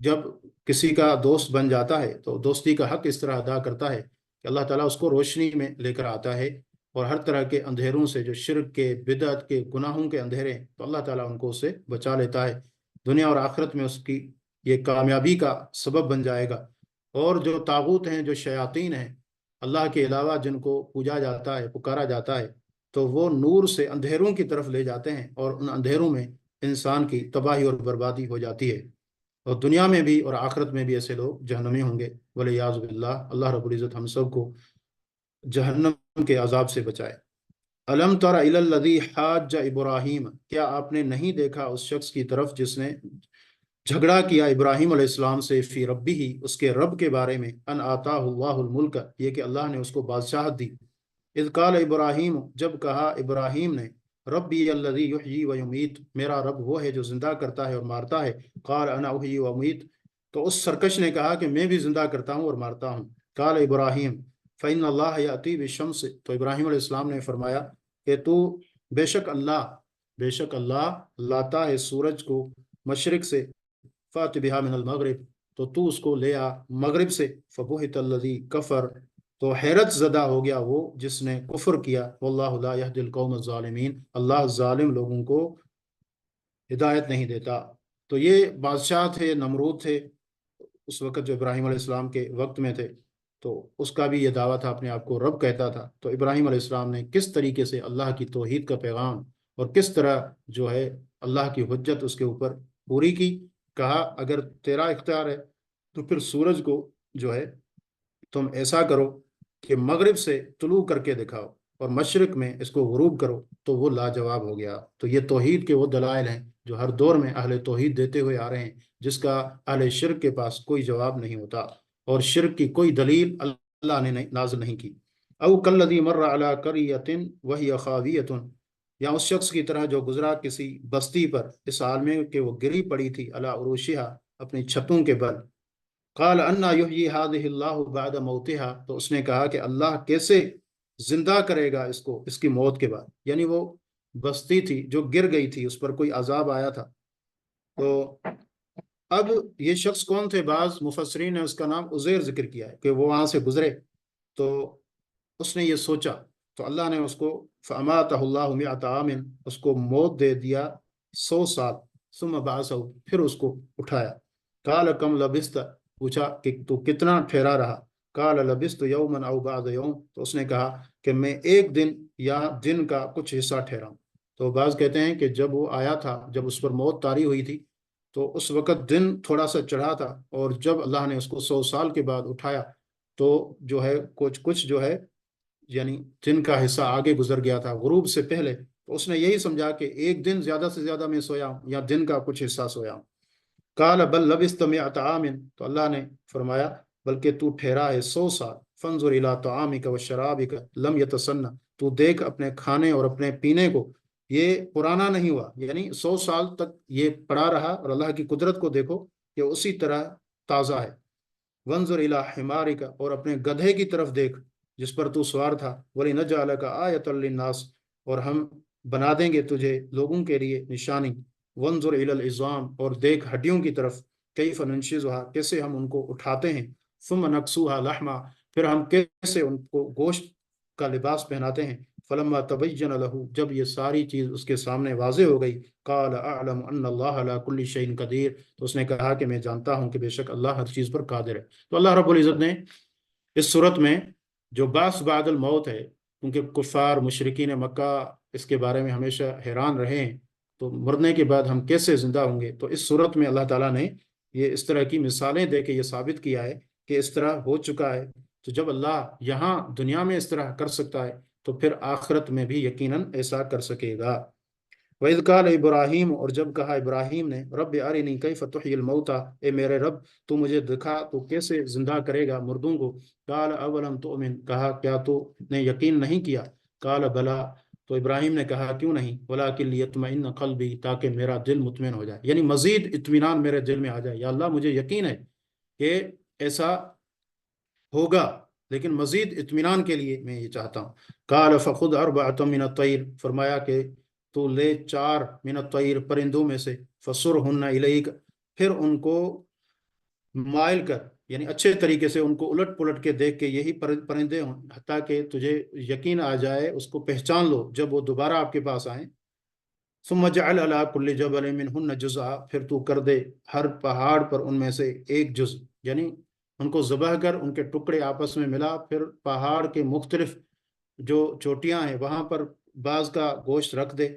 جب کسی کا دوست بن جاتا ہے تو دوستی کا حق اس طرح ادا کرتا ہے کہ اللہ تعالیٰ اس کو روشنی میں لے کر آتا ہے، اور ہر طرح کے اندھیروں سے، جو شرک کے، بدعت کے، گناہوں کے اندھیرے ہیں، تو اللہ تعالیٰ ان کو اسے بچا لیتا ہے۔ دنیا اور آخرت میں اس کی یہ کامیابی کا سبب بن جائے گا۔ اور جو طاغوت ہیں، جو شیاطین ہیں، اللہ کے علاوہ جن کو پوجا جاتا ہے، پکارا جاتا ہے، تو وہ نور سے اندھیروں کی طرف لے جاتے ہیں، اور ان اندھیروں میں انسان کی تباہی اور بربادی ہو جاتی ہے۔ اور دنیا میں بھی اور آخرت میں بھی ایسے لوگ جہنمی ہوں گے، ولیعاذ باللہ۔ اللہ رب العزت ہم سب کو جہنم کے عذاب سے بچائے۔ الم تر الی الذی حاج ابراہیم، کیا آپ نے نہیں دیکھا اس شخص کی طرف جس نے جھگڑا کیا ابراہیم علیہ السلام سے، فی ربی ہی، اس کے رب کے بارے میں، ان آتاہ اللہ الملک، یہ کہ اللہ نے اس کو بادشاہت دی۔ اذ قال ابراہیم، جب کہا ابراہیم نے، ربی الذی یحیی و یمیت، میرا رب وہ ہے جو زندہ کرتا ہے اور مارتا ہے۔ قال انا احیی و امیت، تو اس سرکش نے کہا کہ میں بھی زندہ کرتا ہوں اور مارتا ہوں۔ قال ابراہیم فإن اللہ یأتی بالشمس، تو ابراہیم علیہ السلام نے فرمایا کہ بے شک اللہ لاتا ہے سورج کو مشرق سے، فات بہا من المغرب، تو اس کو لے آ مغرب سے، فبہت الذی کفر، تو حیرت زدہ ہو گیا وہ جس نے کفر کیا۔ واللہ لا یہدی القوم الظالمین، اللہ ظالم لوگوں کو ہدایت نہیں دیتا۔ تو یہ بادشاہ تھے، نمرود تھے اس وقت، جو ابراہیم علیہ السلام کے وقت میں تھے، تو اس کا بھی یہ دعویٰ تھا، اپنے آپ کو رب کہتا تھا۔ تو ابراہیم علیہ السلام نے کس طریقے سے اللہ کی توحید کا پیغام، اور کس طرح جو ہے اللہ کی حجت اس کے اوپر پوری کی۔ کہا اگر تیرا اختیار ہے تو پھر سورج کو جو ہے تم ایسا کرو کہ مغرب سے طلوع کر کے دکھاؤ، اور مشرق میں اس کو غروب کرو، تو وہ لاجواب ہو گیا۔ تو یہ توحید کے وہ دلائل ہیں جو ہر دور میں اہل توحید دیتے ہوئے آ رہے ہیں، جس کا اہل شرک کے پاس کوئی جواب نہیں ہوتا اور شرک کی کوئی دلیل اللہ نے نازل نہیں کی۔ او کلذی مر علی قریۃ وہی خاویۃ، یا اس شخص کی طرح جو گزرا کسی بستی پر اس حال میں کہ وہ گری پڑی تھی، علی عروشہا، اپنی چھتوں کے بل۔ قال انا یحیی ہذہ اللہ بعد موتہا، تو اس نے کہا کہ اللہ کیسے زندہ کرے گا اس کو اس کی موت کے بعد؟ یعنی وہ بستی تھی جو گر گئی تھی، اس پر کوئی عذاب آیا تھا۔ تو اب یہ شخص کون تھے؟ بعض مفسرین نے اس کا نام عزیر ذکر کیا ہے کہ وہ وہاں سے گزرے، تو اس نے یہ سوچا، تو اللہ نے اس کو فاماتہ اللہ مئۃ عام، اس کو موت دے دیا 100 سال، ثم بعثہ، پھر اس کو اٹھایا۔ قال کم لبثت، پوچھا کہ تو کتنا ٹھہرا رہا؟ قال لبثت یوما او بعض یوم، تو اس نے کہا کہ میں ایک دن یا دن کا کچھ حصہ ٹھہرا ہوں۔ تو بعض کہتے ہیں کہ جب وہ آیا تھا، جب اس پر موت طاری ہوئی تھی، تو اس وقت دن تھوڑا سا چڑھا تھا، اور جب اللہ نے اس کو 100 سال کے بعد اٹھایا تو جو ہے کچھ جو ہے یعنی دن کا حصہ آگے گزر گیا تھا غروب سے پہلے، تو اس نے یہی سمجھا کہ ایک دن زیادہ سے زیادہ میں سویا ہوں یا دن کا کچھ حصہ سویا ہوں۔ قال بل لبثت مئۃ عام، تو اللہ نے فرمایا بلکہ تو ٹھہرا ہے 100 سال۔ فانظر الی طعامک وشرابک لم یتسنہ، تو دیکھ اپنے کھانے اور اپنے پینے کو، یہ پرانا نہیں ہوا، یعنی 100 سال تک یہ پڑا رہا، اور اللہ کی قدرت کو دیکھو کہ اسی طرح تازہ ہے۔ وانظر الی حمارک، اور اپنے گدھے کی طرف دیکھ جس پر تو سوار تھا۔ ولنجعلک آیۃ للناس، اور ہم بنا دیں گے تجھے لوگوں کے لیے نشانی۔ وانظر الی العظام، اور دیکھ ہڈیوں کی طرف، کیف ننشزها، کیسے ہم ان کو اٹھاتے ہیں، ثم نکسوها لحما، پھر ہم کیسے ان کو گوشت کا لباس پہناتے ہیں۔ فلما تبین له، جب یہ ساری چیز اس کے سامنے واضح ہو گئی، قال اعلم ان اللہ علی کل شیء قدیر، تو اس نے کہا کہ میں جانتا ہوں کہ بے شک اللہ ہر چیز پر قادر ہے۔ تو اللہ رب العزت نے اس صورت میں جو بعث بعد الموت ہے، کیونکہ کفار مشرکین مکہ اس کے بارے میں ہمیشہ حیران رہے ہیں، تو مرنے کے بعد ہم کیسے زندہ ہوں گے، تو اس صورت میں اللہ تعالیٰ نے یہ اس طرح کی مثالیں دے کے یہ ثابت کیا ہے کہ اس طرح ہو چکا ہے۔ تو جب اللہ یہاں دنیا میں اس طرح کر سکتا ہے تو پھر آخرت میں بھی یقیناً ایسا کر سکے گا۔ وَإِذْ قَالَ ابراہیم، اور جب کہا ابراہیم نے، رب ارنی کیف تحیی الموتیٰ، اے میرے رب تو مجھے دکھا تو کیسے زندہ کرے گا مردوں کو۔ قال اولم تؤمن، کہا کیا تو نے یقین نہیں کیا؟ قال بلا، تو ابراہیم نے کہا کیوں نہیں، ولکن لیطمئن قلبی، تاکہ میرا دل مطمئن ہو جائے، یعنی مزید اطمینان میرے دل میں آ جائے، یا اللہ مجھے یقین ہے کہ ایسا ہوگا، لیکن مزید اطمینان کے لیے میں یہ چاہتا ہوں۔ قال فخذ اربعۃ من الطیر، فرمایا کہ تو لے 4 من الطیر، پرندوں میں سے، فصرہن الیک، پھر ان کو مائل کر، یعنی اچھے طریقے سے ان کو الٹ پلٹ کے دیکھ کے یہی پرندے ہوں، حتیٰ کہ تجھے یقین آ جائے، اس کو پہچان لو جب وہ دوبارہ آپ کے پاس آئیں۔ ثم جعل علی کل جبل منہن جزءا، پھر تو کر دے ہر پہاڑ پر ان میں سے ایک جز، یعنی ان کو ذبح کر ان کے ٹکڑے آپس میں ملا، پھر پہاڑ کے مختلف جو چوٹیاں ہیں وہاں پر بعض کا گوشت رکھ دے۔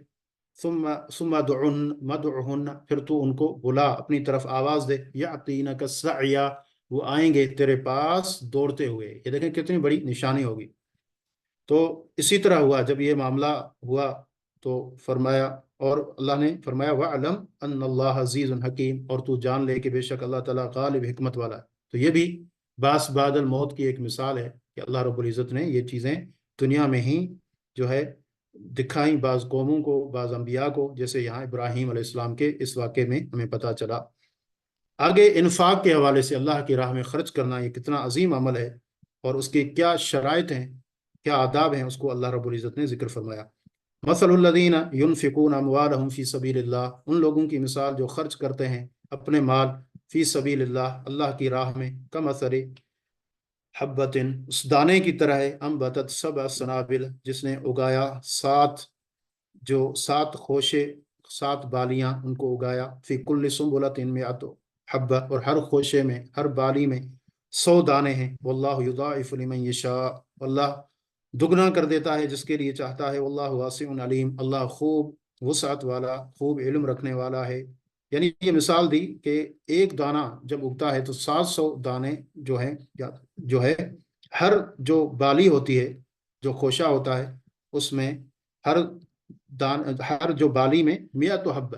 ثم مدعہن، پھر تو ان کو بلا، اپنی طرف آواز دے، یاتینک سعیا، وہ آئیں گے تیرے پاس دوڑتے ہوئے۔ یہ دیکھیں کتنی بڑی نشانی ہوگی۔ تو اسی طرح ہوا، جب یہ معاملہ ہوا تو فرمایا، اور اللہ نے فرمایا وَعْلَمْ أَنَّ اللَّهَ عَزِيزٌ حَكِيمٌ، اور تو جان لے کہ بے شک اللہ تعالیٰ غالب حکمت والا ہے۔ تو یہ بھی بعث بعد الموت کی ایک مثال ہے کہ اللہ رب العزت نے یہ چیزیں دنیا میں ہی جو ہے دکھائیں بعض قوموں کو، بعض انبیاء کو، جیسے یہاں ابراہیم علیہ السلام کے اس واقعے میں ہمیں پتہ چلا۔ آگے انفاق کے حوالے سے اللہ کی راہ میں خرچ کرنا یہ کتنا عظیم عمل ہے، اور اس کی کیا شرائط ہیں، کیا آداب ہیں، اس کو اللہ رب العزت نے ذکر فرمایا۔ مثل الذین ينفقون اموالهم فی سبیل اللہ، ان لوگوں کی مثال جو خرچ کرتے ہیں اپنے مال فی سبیل اللہ، اللہ کی راہ میں، کمثل حبۃ، اس دانے کی طرح ہے، انبتت 7 سنابل، جس نے اگایا 7 خوشے، 7 بالیاں ان کو اگایا، فی کل سنبلۃ مئۃ حبہ، اور ہر خوشے میں، ہر بالی میں 100 دانے ہیں۔ واللہ یضاعف لمن یشاء، اللہ دگنا کر دیتا ہے جس کے لیے چاہتا ہے۔ واللہ واسع علیم، اللہ خوب وسعت والا، خوب علم رکھنے والا ہے۔ یعنی یہ مثال دی کہ ایک دانہ جب اگتا ہے تو 700 دانے جو ہیں، جو ہے ہر جو بالی ہوتی ہے، جو خوشہ ہوتا ہے، اس میں ہر جو بالی میں 100 حبہ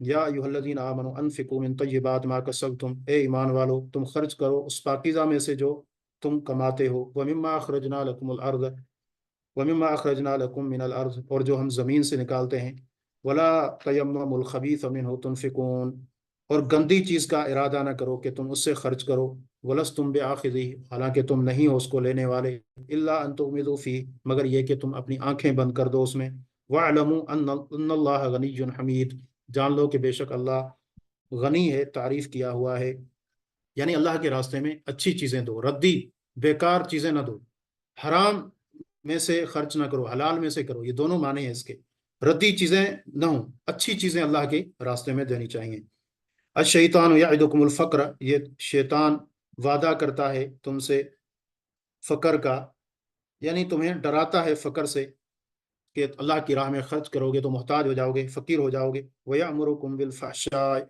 یا ایھا الذین آمنوا انفقوا من طیبات ما کسبتم، اے ایمان والو تم خرچ کرو اس پاکیزہ میں سے جو تم کماتے ہو، ومما اخرجنا لکم الارض، ومما اخرجنا لکم من الارض، اور جو ہم زمین سے نکالتے ہیں، ولا تیمموا الخبیث منہ تنفقون، اور گندی چیز کا ارادہ نہ کرو کہ تم اس سے خرچ کرو، ولستم بآخذہ، حالانکہ تم نہیں ہو اس کو لینے والے، الا ان تغمضوا فیہ، مگر یہ کہ تم اپنی آنکھیں بند کر دو اس میں، واعلموا ان اللہ غنی حمید، جان لو کہ بے شک اللہ غنی ہے، تعریف کیا ہوا ہے۔ یعنی اللہ کے راستے میں اچھی چیزیں دو، ردی بیکار چیزیں نہ دو، حرام میں سے خرچ نہ کرو، حلال میں سے کرو، یہ دونوں معنی ہیں اس کے، ردی چیزیں نہ ہوں، اچھی چیزیں اللہ کے راستے میں دینی چاہیے۔ الشیطان یعدکم الفقر، یہ شیطان وعدہ کرتا ہے تم سے فقر کا، یعنی تمہیں ڈراتا ہے فقر سے، کہ اللہ کی راہ میں خرچ کرو گے تو محتاج ہو جاؤ گے، فقیر ہو جاؤ گے، وَيَأْمُرُكُمْ بِالْفَحْشَاءِ،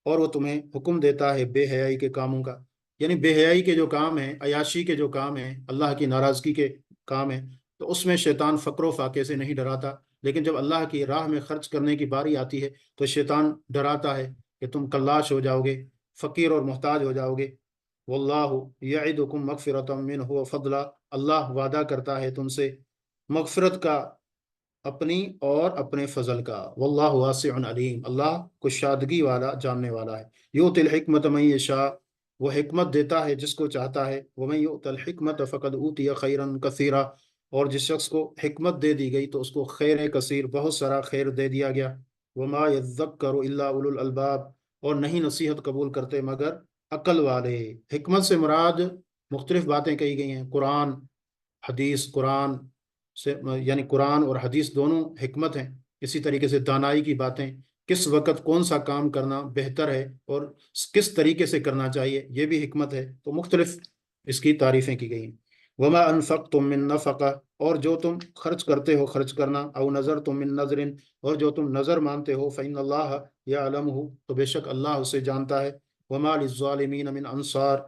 اور وہ تمہیں حکم دیتا ہے بے حیائی کے کاموں کا، یعنی بے حیائی کے جو کام ہیں، عیاشی کے جو کام ہیں، اللہ کی ناراضگی کے کام ہیں، تو اس میں شیطان فقر و فاقے سے نہیں ڈراتا، لیکن جب اللہ کی راہ میں خرچ کرنے کی باری آتی ہے تو شیطان ڈراتا ہے کہ تم کلاش ہو جاؤ گے، فقیر اور محتاج ہو جاؤ گے۔ واللہ یعدکم مغفرۃ منہ وفضلا، اللہ وعدہ کرتا ہے تم سے مغفرت کا اپنی اور اپنے فضل کا، واللہ واسع علیم، اللہ کشادگی والا جاننے والا ہے۔ یؤتی الحکمت من یشاء، وہ حکمت دیتا ہے جس کو چاہتا ہے، ومن یؤت الحکمت فقد اوتی خیرا کثیرا، اور جس شخص کو حکمت دے دی گئی تو اس کو خیر کثیر، بہت سارا خیر دے دیا گیا۔ وما یذکر الا اولو الالباب، اور نہیں نصیحت قبول کرتے مگر عقل والے۔ حکمت سے مراد مختلف باتیں کہی گئی ہیں، قرآن حدیث، قرآن سے یعنی قرآن اور حدیث دونوں حکمت ہیں، اسی طریقے سے دانائی کی باتیں، کس وقت کون سا کام کرنا بہتر ہے اور کس طریقے سے کرنا چاہیے، یہ بھی حکمت ہے، تو مختلف اس کی تعریفیں کی گئی ہیں۔ وما انفقتم من نفقہ، اور جو تم خرچ کرتے ہو خرچ کرنا، او نذرتم من نذر، اور جو تم نظر مانتے ہو، فإن اللہ یعلمہ، تو بے شک اللہ اسے جانتا ہے۔ وما للظالمین من انصار،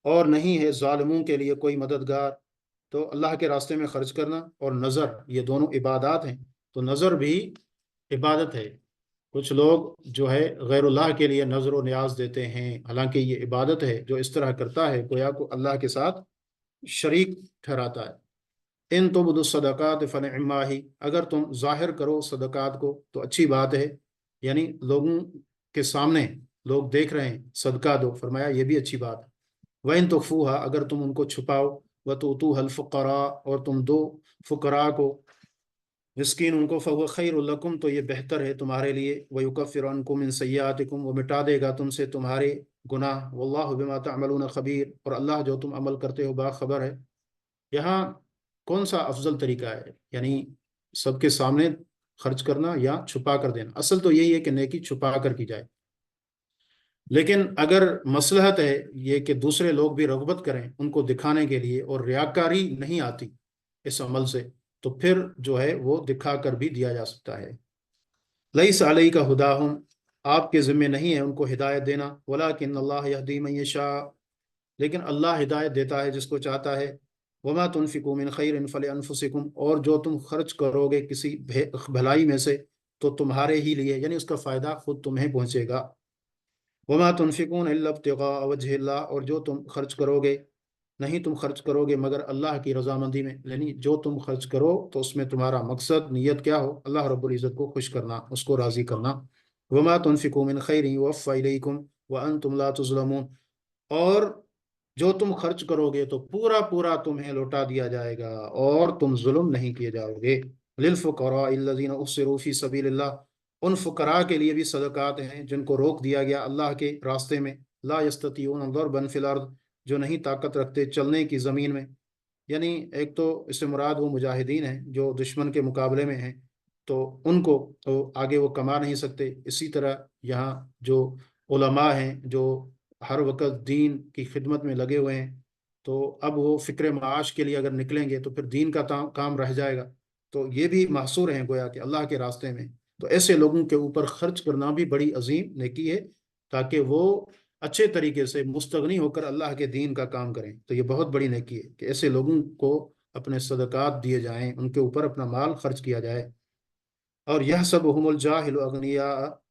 اور نہیں ہے ظالموں کے لیے کوئی مددگار۔ تو اللہ کے راستے میں خرچ کرنا اور نظر، یہ دونوں عبادات ہیں، تو نظر بھی عبادت ہے۔ کچھ لوگ جو ہے غیر اللہ کے لیے نظر و نیاز دیتے ہیں، حالانکہ یہ عبادت ہے، جو اس طرح کرتا ہے گویا کو اللہ کے ساتھ شریک ٹھہراتا ہے۔ ان تبدوا الصدقات فنعما ہی، اگر تم ظاہر کرو صدقات کو تو اچھی بات ہے، یعنی لوگوں کے سامنے لوگ دیکھ رہے ہیں صدقہ دو، فرمایا یہ بھی اچھی بات ہے۔ وَإِن تُخْفُوهَا، اگر تم ان کو چھپاؤ، وَتُؤْتُوهَا الْفُقَرَاءَ، اور تم دو فقراء کو، مسکین ان کو، فَهُوَ خَيْرٌ لَكُمْ، تو یہ بہتر ہے تمہارے لیے، وَيُكَفِّرُ عَنْكُم مِّن سَيِّئَاتِكُمْ، وہ مٹا دے گا تم سے تمہارے گناہ، وَاللَّهُ بِمَا تَعْمَلُونَ خَبِيرٌ، اور اللہ جو تم عمل کرتے ہو باخبر ہے۔ یہاں کون سا افضل طریقہ ہے، یعنی سب کے سامنے خرچ کرنا یا چھپا کر دینا؟ اصل تو یہی ہے کہ نیکی چھپا کر کی جائے، لیکن اگر مصلحت ہے یہ کہ دوسرے لوگ بھی رغبت کریں ان کو دکھانے کے لیے، اور ریاکاری نہیں آتی اس عمل سے، تو پھر جو ہے وہ دکھا کر بھی دیا جا سکتا ہے۔ لیس علیک ہداہم، آپ کے ذمہ نہیں ہے ان کو ہدایت دینا، ولکن اللہ یہدی من یشاء، لیکن اللہ ہدایت دیتا ہے جس کو چاہتا ہے۔ وما تنفقوا من خیر فلانفسکم، اور جو تم خرچ کرو گے کسی بھلائی میں سے تو تمہارے ہی لیے، یعنی اس کا فائدہ خود تمہیں پہنچے گا۔ وما تنفقون الا ابتغاء وجہ اللہ، اور جو تم خرچ کرو گے، نہیں تم خرچ کرو گے مگر اللہ کی رضامندی میں، یعنی جو تم خرچ کرو تو اس میں تمہارا مقصد نیت کیا ہو، اللہ رب العزت کو خوش کرنا، اس کو راضی کرنا۔ وما تنفقوا من خیر یوفى الیکم وانتم لا تظلمون، اور جو تم خرچ کرو گے تو پورا پورا تمہیں لوٹا دیا جائے گا اور تم ظلم نہیں کیے جاؤ گے۔ للفقراء الذین احصروا فی سبیل اللہ، ان فقراء کے لیے بھی صدقات ہیں جن کو روک دیا گیا اللہ کے راستے میں، لا یستطیعون ضربا فی الارض، جو نہیں طاقت رکھتے چلنے کی زمین میں، یعنی ایک تو اس سے مراد وہ مجاہدین ہیں جو دشمن کے مقابلے میں ہیں، تو ان کو تو آگے وہ کما نہیں سکتے۔ اسی طرح یہاں جو علماء ہیں جو ہر وقت دین کی خدمت میں لگے ہوئے ہیں، تو اب وہ فکر معاش کے لیے اگر نکلیں گے تو پھر دین کا کام رہ جائے گا، تو یہ بھی محصور ہیں گویا کہ اللہ کے راستے میں، تو ایسے لوگوں کے اوپر خرچ کرنا بھی بڑی عظیم نیکی ہے، تاکہ وہ اچھے طریقے سے مستغنی ہو کر اللہ کے دین کا کام کریں، تو یہ بہت بڑی نیکی ہے کہ ایسے لوگوں کو اپنے صدقات دیے جائیں، ان کے اوپر اپنا مال خرچ کیا جائے۔ اور یحسبهم الجاہل اغنیاء،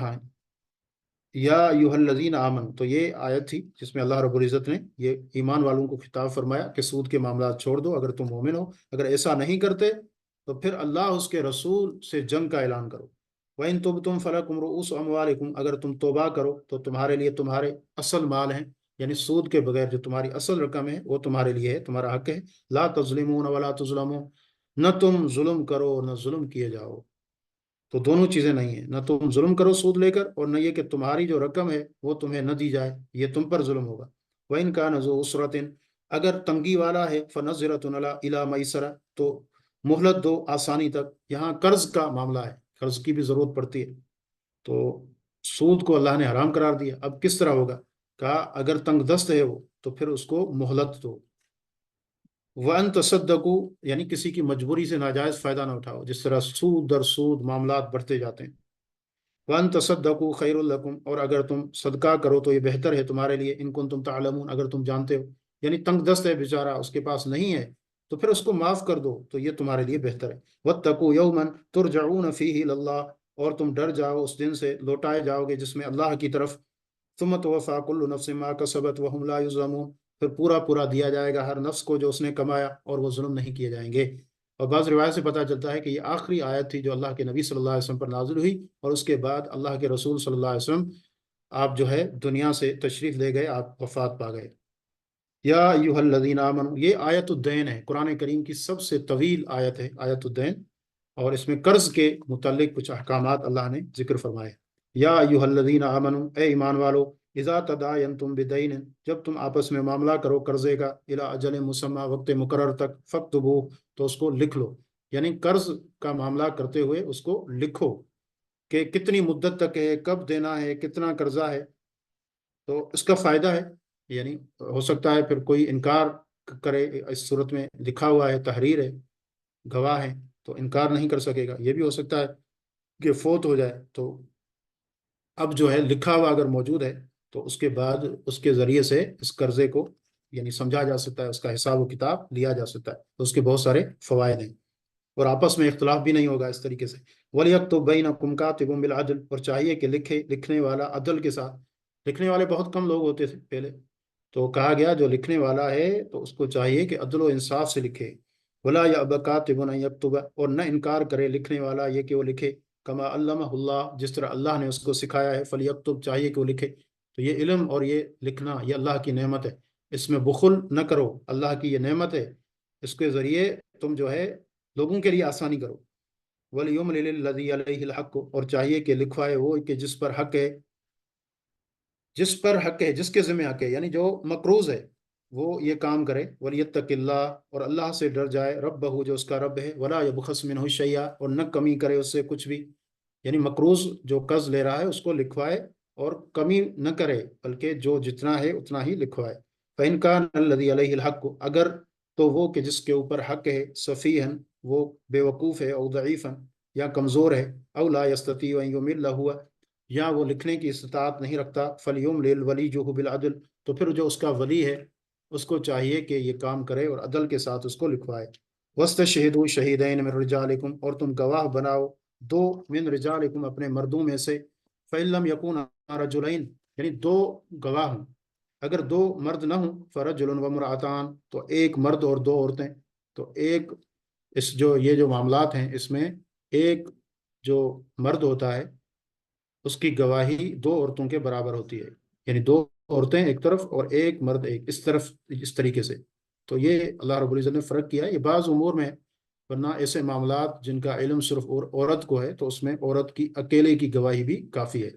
ہاں، یا ایھا الذین آمنوا، تو یہ آیت تھی جس میں اللہ رب العزت نے یہ ایمان والوں کو خطاب فرمایا کہ سود کے معاملات چھوڑ دو اگر تم مومن ہو، اگر ایسا نہیں کرتے تو پھر اللہ اس کے رسول سے جنگ کا اعلان کرو۔ وَإِن تُبْتُمْ فَلَكُمْ رُؤُوسُ أَمْوَالِكُمْ، اگر تم توبہ کرو تو تمہارے لیے تمہارے اصل مال ہیں، یعنی سود کے بغیر جو تمہاری اصل رقم ہے وہ تمہارے لیے ہے، تمہارا حق ہے۔ لا تظلمون ولا تظلمون، نہ تم ظلم کرو نہ ظلم کیے جاؤ۔ تو دونوں چیزیں نہیں ہیں، نہ تم ظلم کرو سود لے کر، اور نہ یہ کہ تمہاری جو رقم ہے وہ تمہیں نہ دی جائے، یہ تم پر ظلم ہوگا۔ وَإِن كَانَ ذُو عُسْرَةٍ، اگر تنگی والا ہے، فَنَظِرَةٌ إِلَىٰ مَيْسَرَةٍ، تو مہلت دو آسانی تک۔ یہاں قرض کا معاملہ ہے، قرض کی بھی ضرورت پڑتی ہے، تو سود کو اللہ نے حرام قرار دیا۔ اب کس طرح ہوگا؟ کہا اگر تنگ دست ہے وہ تو پھر اس کو مہلت دو۔ وَأَن تَصَدَّقُوا، یعنی کسی کی مجبوری سے ناجائز فائدہ نہ اٹھاؤ، جس طرح سود در سود معاملات بڑھتے جاتے ہیں۔ وَأَن تَصَدَّقُوا خَيْرٌ لَكُمْ، اور اگر تم صدقہ کرو تو یہ بہتر ہے تمہارے لیے، ان كُنتُمْ تَعْلَمُونَ، اگر تم جانتے ہو۔ یعنی تنگ دست ہے بیچارہ، اس کے پاس نہیں ہے، تو پھر اس کو معاف کر دو تو یہ تمہارے لیے بہتر ہے۔ وَاتَّقُوا يَوْمًا تُرْجَعُونَ فِيهِ إِلَى اللَّهِ، اور تم ڈر جاؤ اس دن سے لوٹائے جاؤ گے جس میں اللہ کی طرف۔ ثُمَّ تُوَفَّىٰ كُلُّ نَفْسٍ مَا كَسَبَتْ وَهُمْ لَا يُظْلَمُونَ، پھر پورا پورا دیا جائے گا ہر نفس کو جو اس نے کمایا، اور وہ ظلم نہیں کیے جائیں گے۔ اور بعض روایت سے پتہ چلتا ہے کہ یہ آخری آیت تھی جو اللہ کے نبی صلی اللہ علیہ وسلم پر نازل ہوئی، اور اس کے بعد اللہ کے رسول صلی اللہ علیہ وسلم آپ جو ہے دنیا سے تشریف لے گئے، آپ وفات پا گئے۔ یا ایھا الذین آمنوا، یہ آیت الدین ہے، قرآن کریم کی سب سے طویل آیت ہے آیت الدین، اور اس میں قرض کے متعلق کچھ احکامات اللہ نے ذکر فرمائے۔ یا ایھا الذین آمنوا، اے ایمان والو، اذا تداینتم بدین، جب تم آپس میں معاملہ کرو قرضے کا، الی اجل مسمی، وقت مقرر تک، فاکتبوہ، تو اس کو لکھ لو۔ یعنی قرض کا معاملہ کرتے ہوئے اس کو لکھو کہ کتنی مدت تک ہے، کب دینا ہے، کتنا قرضہ ہے، تو اس کا فائدہ ہے۔ یعنی ہو سکتا ہے پھر کوئی انکار کرے، اس صورت میں لکھا ہوا ہے، تحریر ہے، گواہ ہے، تو انکار نہیں کر سکے گا۔ یہ بھی ہو سکتا ہے کہ فوت ہو جائے، تو اب جو ہے لکھا ہوا اگر موجود ہے تو اس کے بعد اس کے ذریعے سے اس قرضے کو یعنی سمجھا جا سکتا ہے، اس کا حساب و کتاب لیا جا سکتا ہے، تو اس کے بہت سارے فوائد ہیں، اور آپس میں اختلاف بھی نہیں ہوگا اس طریقے سے۔ وَلْيَكْتُبْ بَيْنَكُمْ كَاتِبٌ بِالْعَدْلِ، اور چاہیے کہ لکھنے والا عدل کے ساتھ۔ لکھنے والے بہت کم لوگ ہوتے تھے پہلے، تو کہا گیا جو لکھنے والا ہے تو اس کو چاہیے کہ عدل و انصاف سے لکھے۔ وَلَا يَأْبَ كَاتِبٌ أَن يَكْتُبَ، اور نہ انکار کرے لکھنے والا یہ کہ وہ لکھے، کما علمہ اللہ، جس طرح اللہ نے اس کو سکھایا ہے، فَلْيَكْتُبْ، چاہیے کہ وہ لکھے۔ تو یہ علم اور یہ لکھنا یہ اللہ کی نعمت ہے، اس میں بخل نہ کرو، اللہ کی یہ نعمت ہے، اس کے ذریعے تم جو ہے لوگوں کے لیے آسانی کرو۔ وَلْيُمْلِلِ الَّذِي عَلَيْهِ الْحَقُّ، اور چاہیے کہ لکھوائے وہ کہ جس پر حق ہے، جس پر حق ہے، جس کے ذمہ حق ہے، یعنی جو مقروض ہے وہ یہ کام کرے۔ وَلْيَتَّقِ اللَّهَ، اور اللہ سے ڈر جائے، رَبَّهُ، جو اس کا رب ہے، وَلَا يَبْخَسْ مِنْهُ شَيْئًا، اور نہ کمی کرے اس سے کچھ بھی۔ یعنی مقروض جو قرض لے رہا ہے اس کو لکھوائے اور کمی نہ کرے، بلکہ جو جتنا ہے اتنا ہی لکھوائے۔ فَإِنْ كَانَ الَّذِي عَلَيْهِ الْحَقُّ، اگر تو وہ کہ جس کے اوپر حق ہے، سفیہن، وہ بے وقوف ہے، او ضعیفن، یا کمزور ہے، او لا يستطيع ان يمل هو، یا وہ لکھنے کی استطاعت نہیں رکھتا، فَلْيُمْلِلْ وَلِيُّهُ بِالْعَدْلِ، تو پھر جو اس کا ولی ہے اس کو چاہیے کہ یہ کام کرے اور عدل کے ساتھ اس کو لکھوائے۔ وَاسْتَشْهِدُوا شَهِيدَيْنِ مِن رِجَالِكُمْ، اور تم گواہ بناؤ دو، من رجالکم، اپنے مردوں میں سے، فَإِن لَمْ يَكُونَا رَجُلَيْنِ، یعنی دو گواہ ہوں، اگر دو مرد نہ ہوں، فَرَجُلٌ وَامْرَأَتَانِ، تو ایک مرد اور دو عورتیں۔ تو ایک اس جو یہ جو معاملات ہیں اس میں ایک جو مرد ہوتا ہے اس کی گواہی دو عورتوں کے برابر ہوتی ہے، یعنی دو عورتیں ایک طرف اور ایک مرد ایک اس طرف، اس طریقے سے۔ تو یہ اللہ رب العزت نے فرق کیا ہے، یہ بعض امور میں، ورنہ ایسے معاملات جن کا علم صرف عورت کو ہے تو اس میں عورت کی اکیلے کی گواہی بھی کافی ہے۔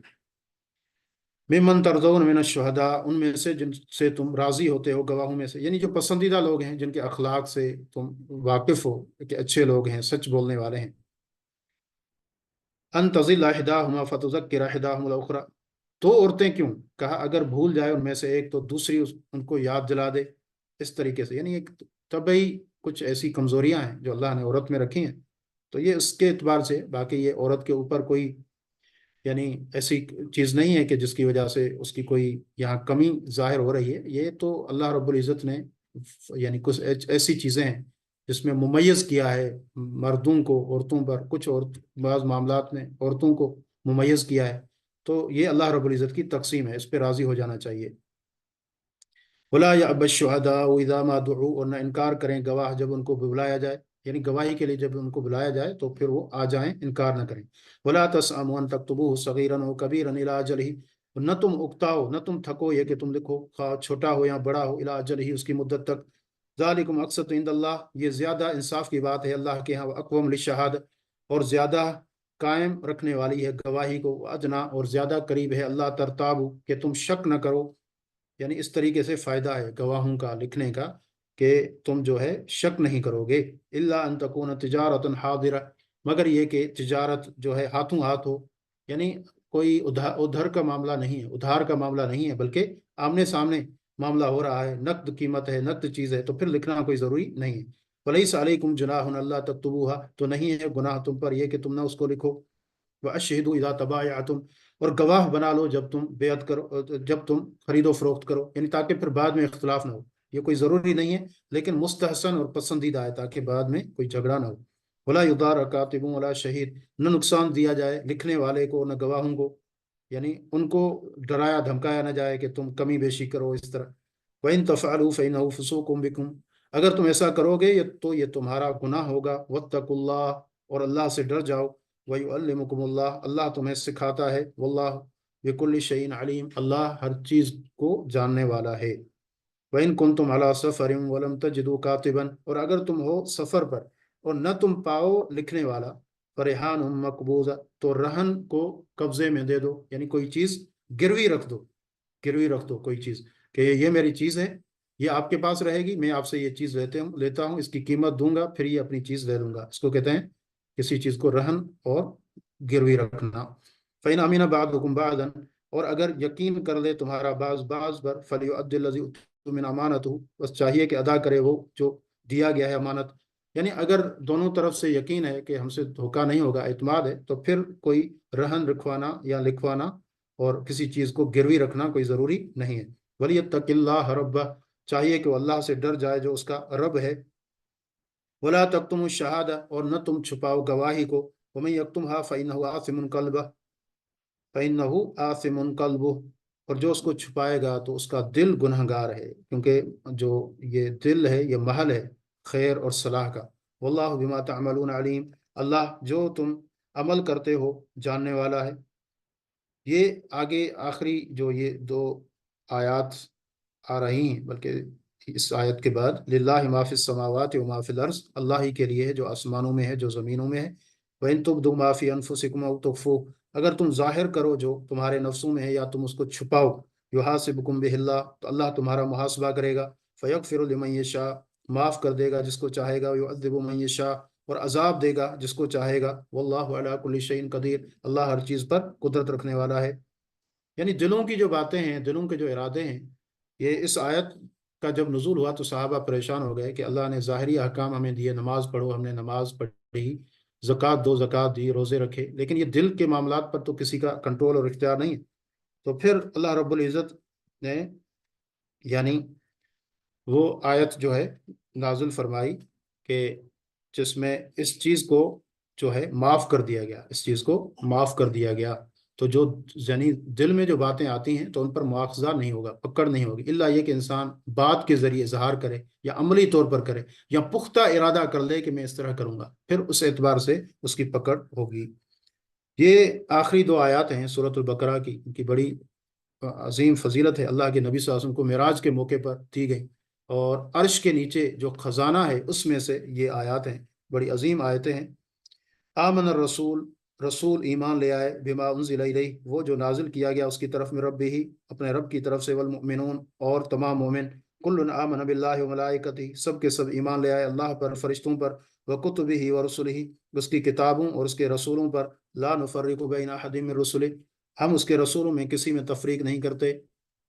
ممن ترضون من الشہداء، ان میں سے جن سے تم راضی ہوتے ہو گواہوں میں سے، یعنی جو پسندیدہ لوگ ہیں، جن کے اخلاق سے تم واقف ہو کہ اچھے لوگ ہیں، سچ بولنے والے ہیں۔ ان تضل احداہما فتذکر احداہما الاخری، دو عورتیں کیوں؟ کہا اگر بھول جائے ان میں سے ایک تو دوسری ان کو یاد دلا دے، اس طریقے سے، یعنی ایک طبعی کچھ ایسی کمزوریاں ہیں جو اللہ نے عورت میں رکھی ہیں، تو یہ اس کے اعتبار سے، باقی یہ عورت کے اوپر کوئی یعنی ایسی چیز نہیں ہے کہ جس کی وجہ سے اس کی کوئی یہاں کمی ظاہر ہو رہی ہے، یہ تو اللہ رب العزت نے یعنی کچھ ایسی چیزیں ہیں جس میں ممیز کیا ہے مردوں کو عورتوں پر، کچھ اور بعض معاملات میں عورتوں کو ممیز کیا ہے، تو یہ اللہ رب العزت کی تقسیم ہے، اس پہ راضی ہو جانا چاہیے۔ ولا یأبی الشہداء اذا ما دعوا، اور نہ انکار کریں گواہ جب ان کو بلایا جائے، یعنی گواہی کے لیے جب ان کو بلایا جائے تو پھر وہ آ جائیں، انکار نہ کریں۔ ولا تسأموا ان تكتبوه صغيرا او كبيرا الى اجله، نہ تم اکتاؤ، نہ تم تھکو یہ کہ تم لکھو، خواہ چھوٹا ہو یا بڑا ہو، الى اجله اس کی مدت تک۔ ذالکم اقسط عند اللہ، یہ زیادہ انصاف کی بات ہے اللہ کے ہاں، اقوم للشہادہ، اور زیادہ قائم رکھنے والی ہے گواہی کو، ادنا اور زیادہ قریب ہے، اللہ ترتابو کہ تم شک نہ کرو، یعنی اس طریقے سے فائدہ ہے گواہوں کا لکھنے کا کہ تم جو ہے شک نہیں کرو گے۔ الا ان تکون تجارت حاضرہ، مگر یہ کہ تجارت جو ہے ہاتھوں ہاتھ ہو، یعنی کوئی ادھر کا معاملہ نہیں ہے، ادھار کا معاملہ نہیں ہے، بلکہ آمنے سامنے معاملہ ہو رہا ہے، نقد قیمت ہے، نقد چیز ہے، تو پھر لکھنا کوئی ضروری نہیں ہے۔ ولیس علیکم جناح الا تکتبوها، تو نہیں ہے گناہ تم پر یہ کہ تم نہ اس کو لکھو۔ واشہدوا اذا تبایعتم، اور گواہ بنا لو جب تم بیعت کرو، جب تم خرید و فروخت کرو، یعنی تاکہ پھر بعد میں اختلاف نہ ہو۔ یہ کوئی ضروری نہیں ہے لیکن مستحسن اور پسندیدہ ہے تاکہ بعد میں کوئی جھگڑا نہ ہو۔ ولا یضار کاتب ولا شہید، نہ نقصان دیا جائے لکھنے والے کو نہ گواہوں کو، یعنی ان کو ڈرایا دھمکایا نہ جائے کہ تم کمی بیشی کرو اس طرح۔ وَإِن تَفْعَلُوا فَإِنَّهُ فُسُوقٌ بِكُمْ، اگر تم ایسا کرو گے تو یہ تمہارا گناہ ہوگا۔ وَاتَّقُوا اللَّهَ، اور اللہ سے ڈر جاؤ۔ وَيُعَلِّمُكُمُ اللَّهُ، اللہ تمہیں سکھاتا ہے۔ وَاللَّهُ بِكُلِّ شَيْءٍ عَلِيمٌ، اللہ ہر چیز کو جاننے والا ہے۔ وَإِن كُنتُمْ عَلَى سَفَرٍ وَلَمْ تَجِدُوا كَاتِبًا، اور اگر تم ہو سفر پر اور نہ تم پاؤ لکھنے والا، فَرِحَانٌ مَقْبُوضَةٌ، تو رہن کو قبضے میں دے دو، یعنی کوئی چیز گروی رکھ دو، گروی رکھ دو کوئی چیز کہ یہ میری چیز ہے، یہ آپ کے پاس رہے گی، میں آپ سے یہ چیز لیتا ہوں، اس کی قیمت دوں گا، پھر یہ اپنی چیز لے لوں گا، اس کو کہتے ہیں کسی چیز کو رہن اور گروی رکھنا۔ فَإِنْ أَمِنَ بَعْضُكُمْ بَعْضًا، اور اگر یقین کر لے تمہارا بعض پر، فَلْيُؤَدِّ الَّذِي اؤْتُمِنَ امانته، بس چاہیے کہ ادا کرے وہ جو دیا گیا ہے امانت۔ یعنی اگر دونوں طرف سے یقین ہے کہ ہم سے دھوکہ نہیں ہوگا، اعتماد ہے، تو پھر کوئی رہن رکھوانا یا لکھوانا اور کسی چیز کو گروی رکھنا کوئی ضروری نہیں ہے۔ وَلْيَتَّقِ اللَّهَ رَبَّهُ، چاہیے کہ وہ اللہ سے ڈر جائے جو اس کا رب ہے۔ وَلَا تَكْتُمُوا الشَّهَادَةَ، اور نہ تم چھپاؤ گواہی کو۔ وَمَن يَكْتُمْهَا فَإِنَّهُ آثِمٌ قَلْبُهُ، فَإِنَّهُ آثِمٌ قَلْبُهُ، اور جو اس کو چھپائے گا تو اس کا دل گنہگار ہے، کیونکہ جو یہ دل ہے یہ محل ہے خیر اور صلاح کا۔ واللہ بما تعملون علیم، اللہ جو تم عمل کرتے ہو جاننے والا ہے۔ یہ آگے آخری جو یہ دو آیات آ رہی ہیں، بلکہ اس آیت کے بعد للہ ما فی السماوات و ما فی الارض، اللہ ہی کے لیے ہے جو آسمانوں میں ہے جو زمینوں میں ہے۔ وَإِن تُبْدُوا مَا فِي أَنفُسِكُمْ أَوْ تُخْفُوهُ، اگر تم ظاہر کرو جو تمہارے نفسوں میں ہے یا تم اس کو چھپاؤ، یحاسبکم بہ اللہ، تو اللہ تمہارا محاسبہ کرے گا۔ فیغفر لمن یشاء، معاف کر دے گا جس کو چاہے گا، ویعذب من یشاء، اور عذاب دے گا جس کو چاہے گا۔ واللہ علی کل شیء قدیر، اللہ ہر چیز پر قدرت رکھنے والا ہے۔ یعنی دلوں کی جو باتیں ہیں، دلوں کے جو ارادے ہیں، یہ اس آیت کا جب نزول ہوا تو صحابہ پریشان ہو گئے کہ اللہ نے ظاہری احکام ہمیں دیے، نماز پڑھو، ہم نے نماز پڑھی، زکوٰۃ دو، زکوٰۃ دی، روزے رکھے، لیکن یہ دل کے معاملات پر تو کسی کا کنٹرول اور اختیار نہیں ہے۔ تو پھر اللہ رب العزت نے یعنی وہ آیت جو ہے نازل فرمائی کہ جس میں اس چیز کو جو ہے معاف کر دیا گیا، اس چیز کو معاف کر دیا گیا، تو جو یعنی دل میں جو باتیں آتی ہیں تو ان پر مواخذہ نہیں ہوگا، پکڑ نہیں ہوگی، الا یہ کہ انسان بات کے ذریعے اظہار کرے یا عملی طور پر کرے یا پختہ ارادہ کر لے کہ میں اس طرح کروں گا، پھر اس اعتبار سے اس کی پکڑ ہوگی۔ یہ آخری دو آیات ہیں سورۃ البقرہ کی، ان کی بڑی عظیم فضیلت ہے، اللہ کے نبی صلی اللہ علیہ وسلم کو معراج کے موقع پر دی گئی، اور عرش کے نیچے جو خزانہ ہے اس میں سے یہ آیات ہیں، بڑی عظیم آیتیں ہیں۔ آمن الرسول، رسول ایمان لے آئے، بما انزل الیہ، وہ جو نازل کیا گیا اس کی طرف میں، رب ہی، اپنے رب کی طرف سے، والمؤمنون، اور تمام مومن، کل آمن باللہ وملائکتہ، سب کے سب ایمان لے آئے اللہ پر، فرشتوں پر، وکتبہ ورسلہ، اس کی کتابوں اور اس کے رسولوں پر، لا نفرق بین احد من رسلہ، ہم اس کے رسولوں میں کسی میں تفریق نہیں کرتے،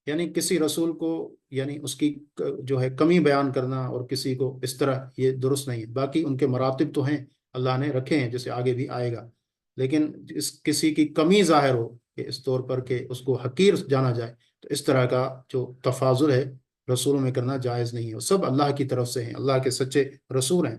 یعنی کسی رسول کو یعنی اس کی جو ہے کمی بیان کرنا اور کسی کو اس طرح، یہ درست نہیں ہے۔ باقی ان کے مراتب تو ہیں، اللہ نے رکھے ہیں، جیسے آگے بھی آئے گا، لیکن کسی کی کمی ظاہر ہو کہ اس طور پر کہ اس کو حقیر جانا جائے، تو اس طرح کا جو تفاضل ہے رسولوں میں کرنا جائز نہیں ہے، وہ سب اللہ کی طرف سے ہیں، اللہ کے سچے رسول ہیں۔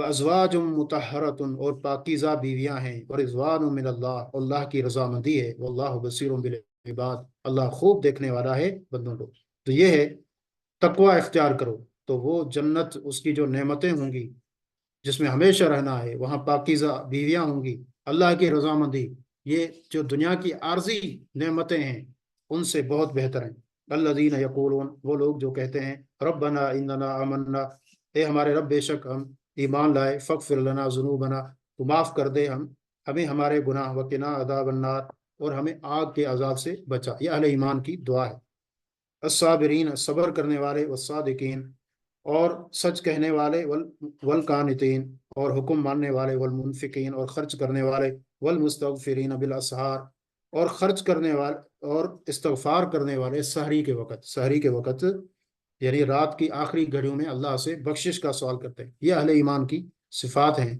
وازواج مطہرۃ، اور پاکیزہ بیویاں ہیں، اور رضوان من اللہ، اللہ کی رضامندی ہے، واللہ بصیر بالعباد، اللہ خوب دیکھنے والا ہے بندوں کو۔ تو یہ ہے تقوی اختیار کرو، تو وہ جنت، اس کی جو نعمتیں ہوں گی جس میں ہمیشہ رہنا ہے، وہاں پاکیزہ بیویاں ہوں گی، اللہ کی رضامندی، یہ جو دنیا کی عارضی نعمتیں ہیں ان سے بہت بہتر ہیں۔ الذین یقولون، وہ لوگ جو کہتے ہیں ربنا اننا آمنا، اے ہمارے رب بے شک ہم ایمان لائے، فاغفر لنا ذنوبنا، تو معاف کر دے ہمیں ہمارے گناہ، وقنا عذاب النار، اور ہمیں آگ کے عذاب سے بچا۔ یہ اہل ایمان کی دعا ہے۔ الصابرین، صبر کرنے والے، والصادقین، اور سچ کہنے والے، والقانتین، اور حکم ماننے والے، والمنفقین، اور خرچ کرنے والے، والمستغفرین بالاسحار، اور خرچ کرنے والے اور استغفار کرنے والے سحری کے وقت، سحری کے وقت یعنی رات کی آخری گھڑیوں میں اللہ سے بخشش کا سوال کرتے ہیں۔ یہ اہل ایمان کی صفات ہیں۔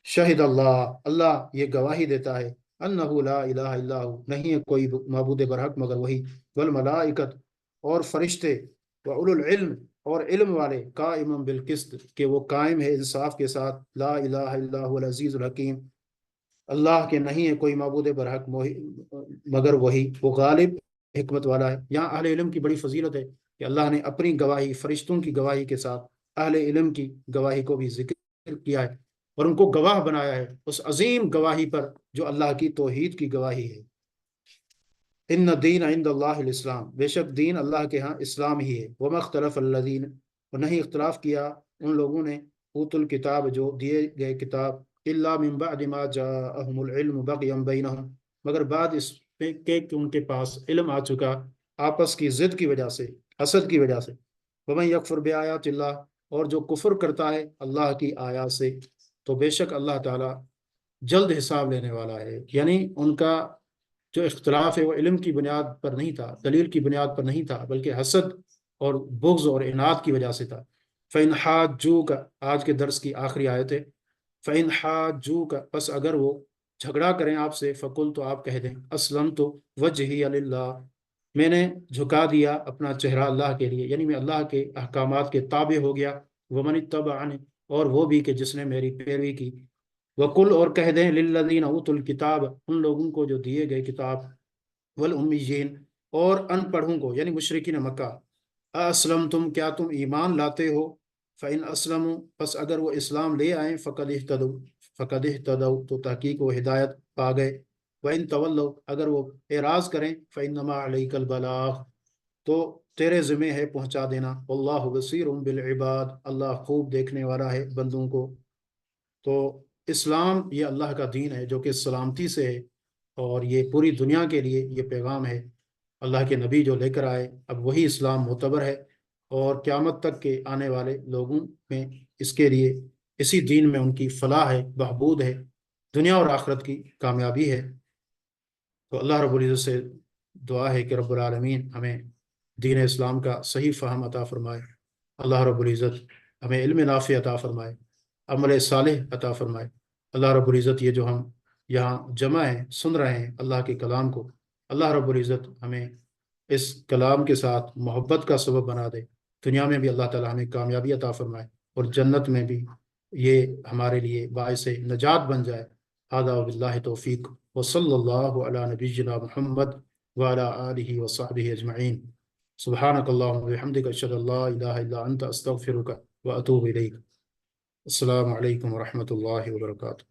شہد اللہ، اللہ یہ گواہی دیتا ہے، انہ لا الہ الا ہو، نہیں ہے کوئی معبود برحق مگر وہی، والملائکت، اور فرشتے، واولو العلم، اور علم والے، قائم بالقسط، کہ وہ قائم ہے انصاف کے ساتھ، لا الہ الا هو العزیز الحکیم، اللہ کے نہیں ہے کوئی معبود برحق مگر وہی، وہ غالب حکمت والا ہے۔ یہاں اہل علم کی بڑی فضیلت ہے کہ اللہ نے اپنی گواہی فرشتوں کی گواہی کے ساتھ اہل علم کی گواہی کو بھی ذکر کیا ہے، اور ان کو گواہ بنایا ہے اس عظیم گواہی پر جو اللہ کی توحید کی گواہی ہے۔ ان الدین عند اللہ الاسلام، بے شک دین اللہ کے ہاں اسلام ہی ہے۔ وما اختلف الذین، اور نہیں اختلاف کیا ان لوگوں نے، اوت الکتاب، جو دیے گئے کتاب، الا من بعد ما جاءہم العلم بغیا بینہم، مگر بعد اس پہ کہ ان کے پاس علم آ چکا آپس کی ضد کی وجہ سے، حسد کی وجہ سے۔ ومن یکفر بآیات اللہ، اور جو کفر کرتا ہے اللہ کی آیات سے، تو بے شک اللہ تعالی جلد حساب لینے والا ہے۔ یعنی ان کا جو اختلاف ہے وہ علم کی بنیاد پر نہیں تھا، دلیل کی بنیاد پر نہیں تھا، بلکہ حسد اور بغض اور عناد کی وجہ سے تھا۔ فَإِنْ حَاجُّوكَ، آج کے درس کی آخری آیت ہے، فَإِنْ حَاجُّوكَ، پس اگر وہ جھگڑا کریں آپ سے، فَقُلْ، تو آپ کہہ دیں، أَسْلَمْتُ وَجْهِيَ لِلَّهِ، میں نے جھکا دیا اپنا چہرہ اللہ کے لیے، یعنی میں اللہ کے احکامات کے تابع ہو گیا، وَمَنِ اتَّبَعَنِ، اور وہ بھی کہ جس نے میری پیروی کی، وَقُلْ، اور کہہ دیں، لِلَّذِينَ أُوتُوا الْكِتَابَ، ان لوگوں کو جو دیے گئے کتاب، والامیین، اور ان پڑھوں کو یعنی مشرکین مکہ، اسلم، کیا تم ایمان لاتے ہو؟ فإن اسلموا، پس اگر وہ اسلام لے آئیں، فقد اہتدوا، تو تحقیق وہ ہدایت پا گئے۔ وإن تولوا، اگر وہ اعراض کریں، فإنما علیک البلاغ، تو تیرے ذمہ ہے پہنچا دینا، واللہ بصیر بالعباد، اللہ خوب دیکھنے والا ہے بندوں کو۔ تو اسلام یہ اللہ کا دین ہے جو کہ سلامتی سے ہے، اور یہ پوری دنیا کے لیے یہ پیغام ہے۔ اللہ کے نبی جو لے کر آئے، اب وہی اسلام معتبر ہے، اور قیامت تک کے آنے والے لوگوں میں اس کے لیے، اسی دین میں ان کی فلاح ہے، بہبود ہے، دنیا اور آخرت کی کامیابی ہے۔ تو اللہ رب العزت سے دعا ہے کہ رب العالمین ہمیں دین اسلام کا صحیح فہم عطا فرمائے، اللہ رب العزت ہمیں علم نافع عطا فرمائے، عمل صالح عطا فرمائے۔ اللہ رب العزت یہ جو ہم یہاں جمع ہیں، سن رہے ہیں اللہ کے کلام کو، اللہ رب العزت ہمیں اس کلام کے ساتھ محبت کا سبب بنا دے، دنیا میں بھی اللہ تعالی ہمیں کامیابی عطا فرمائے، اور جنت میں بھی یہ ہمارے لیے باعث نجات بن جائے۔ ھذا وباللہ توفیق، وصلی اللہ علی نبینا محمد وعلی آلہ وصحبہ اجمعین۔ سبحانک اللہم وبحمدک، اشہد ان لا الہ الا انت، استغفرک واتوب الیک۔ السلام علیکم ورحمۃ اللہ وبرکاتہ۔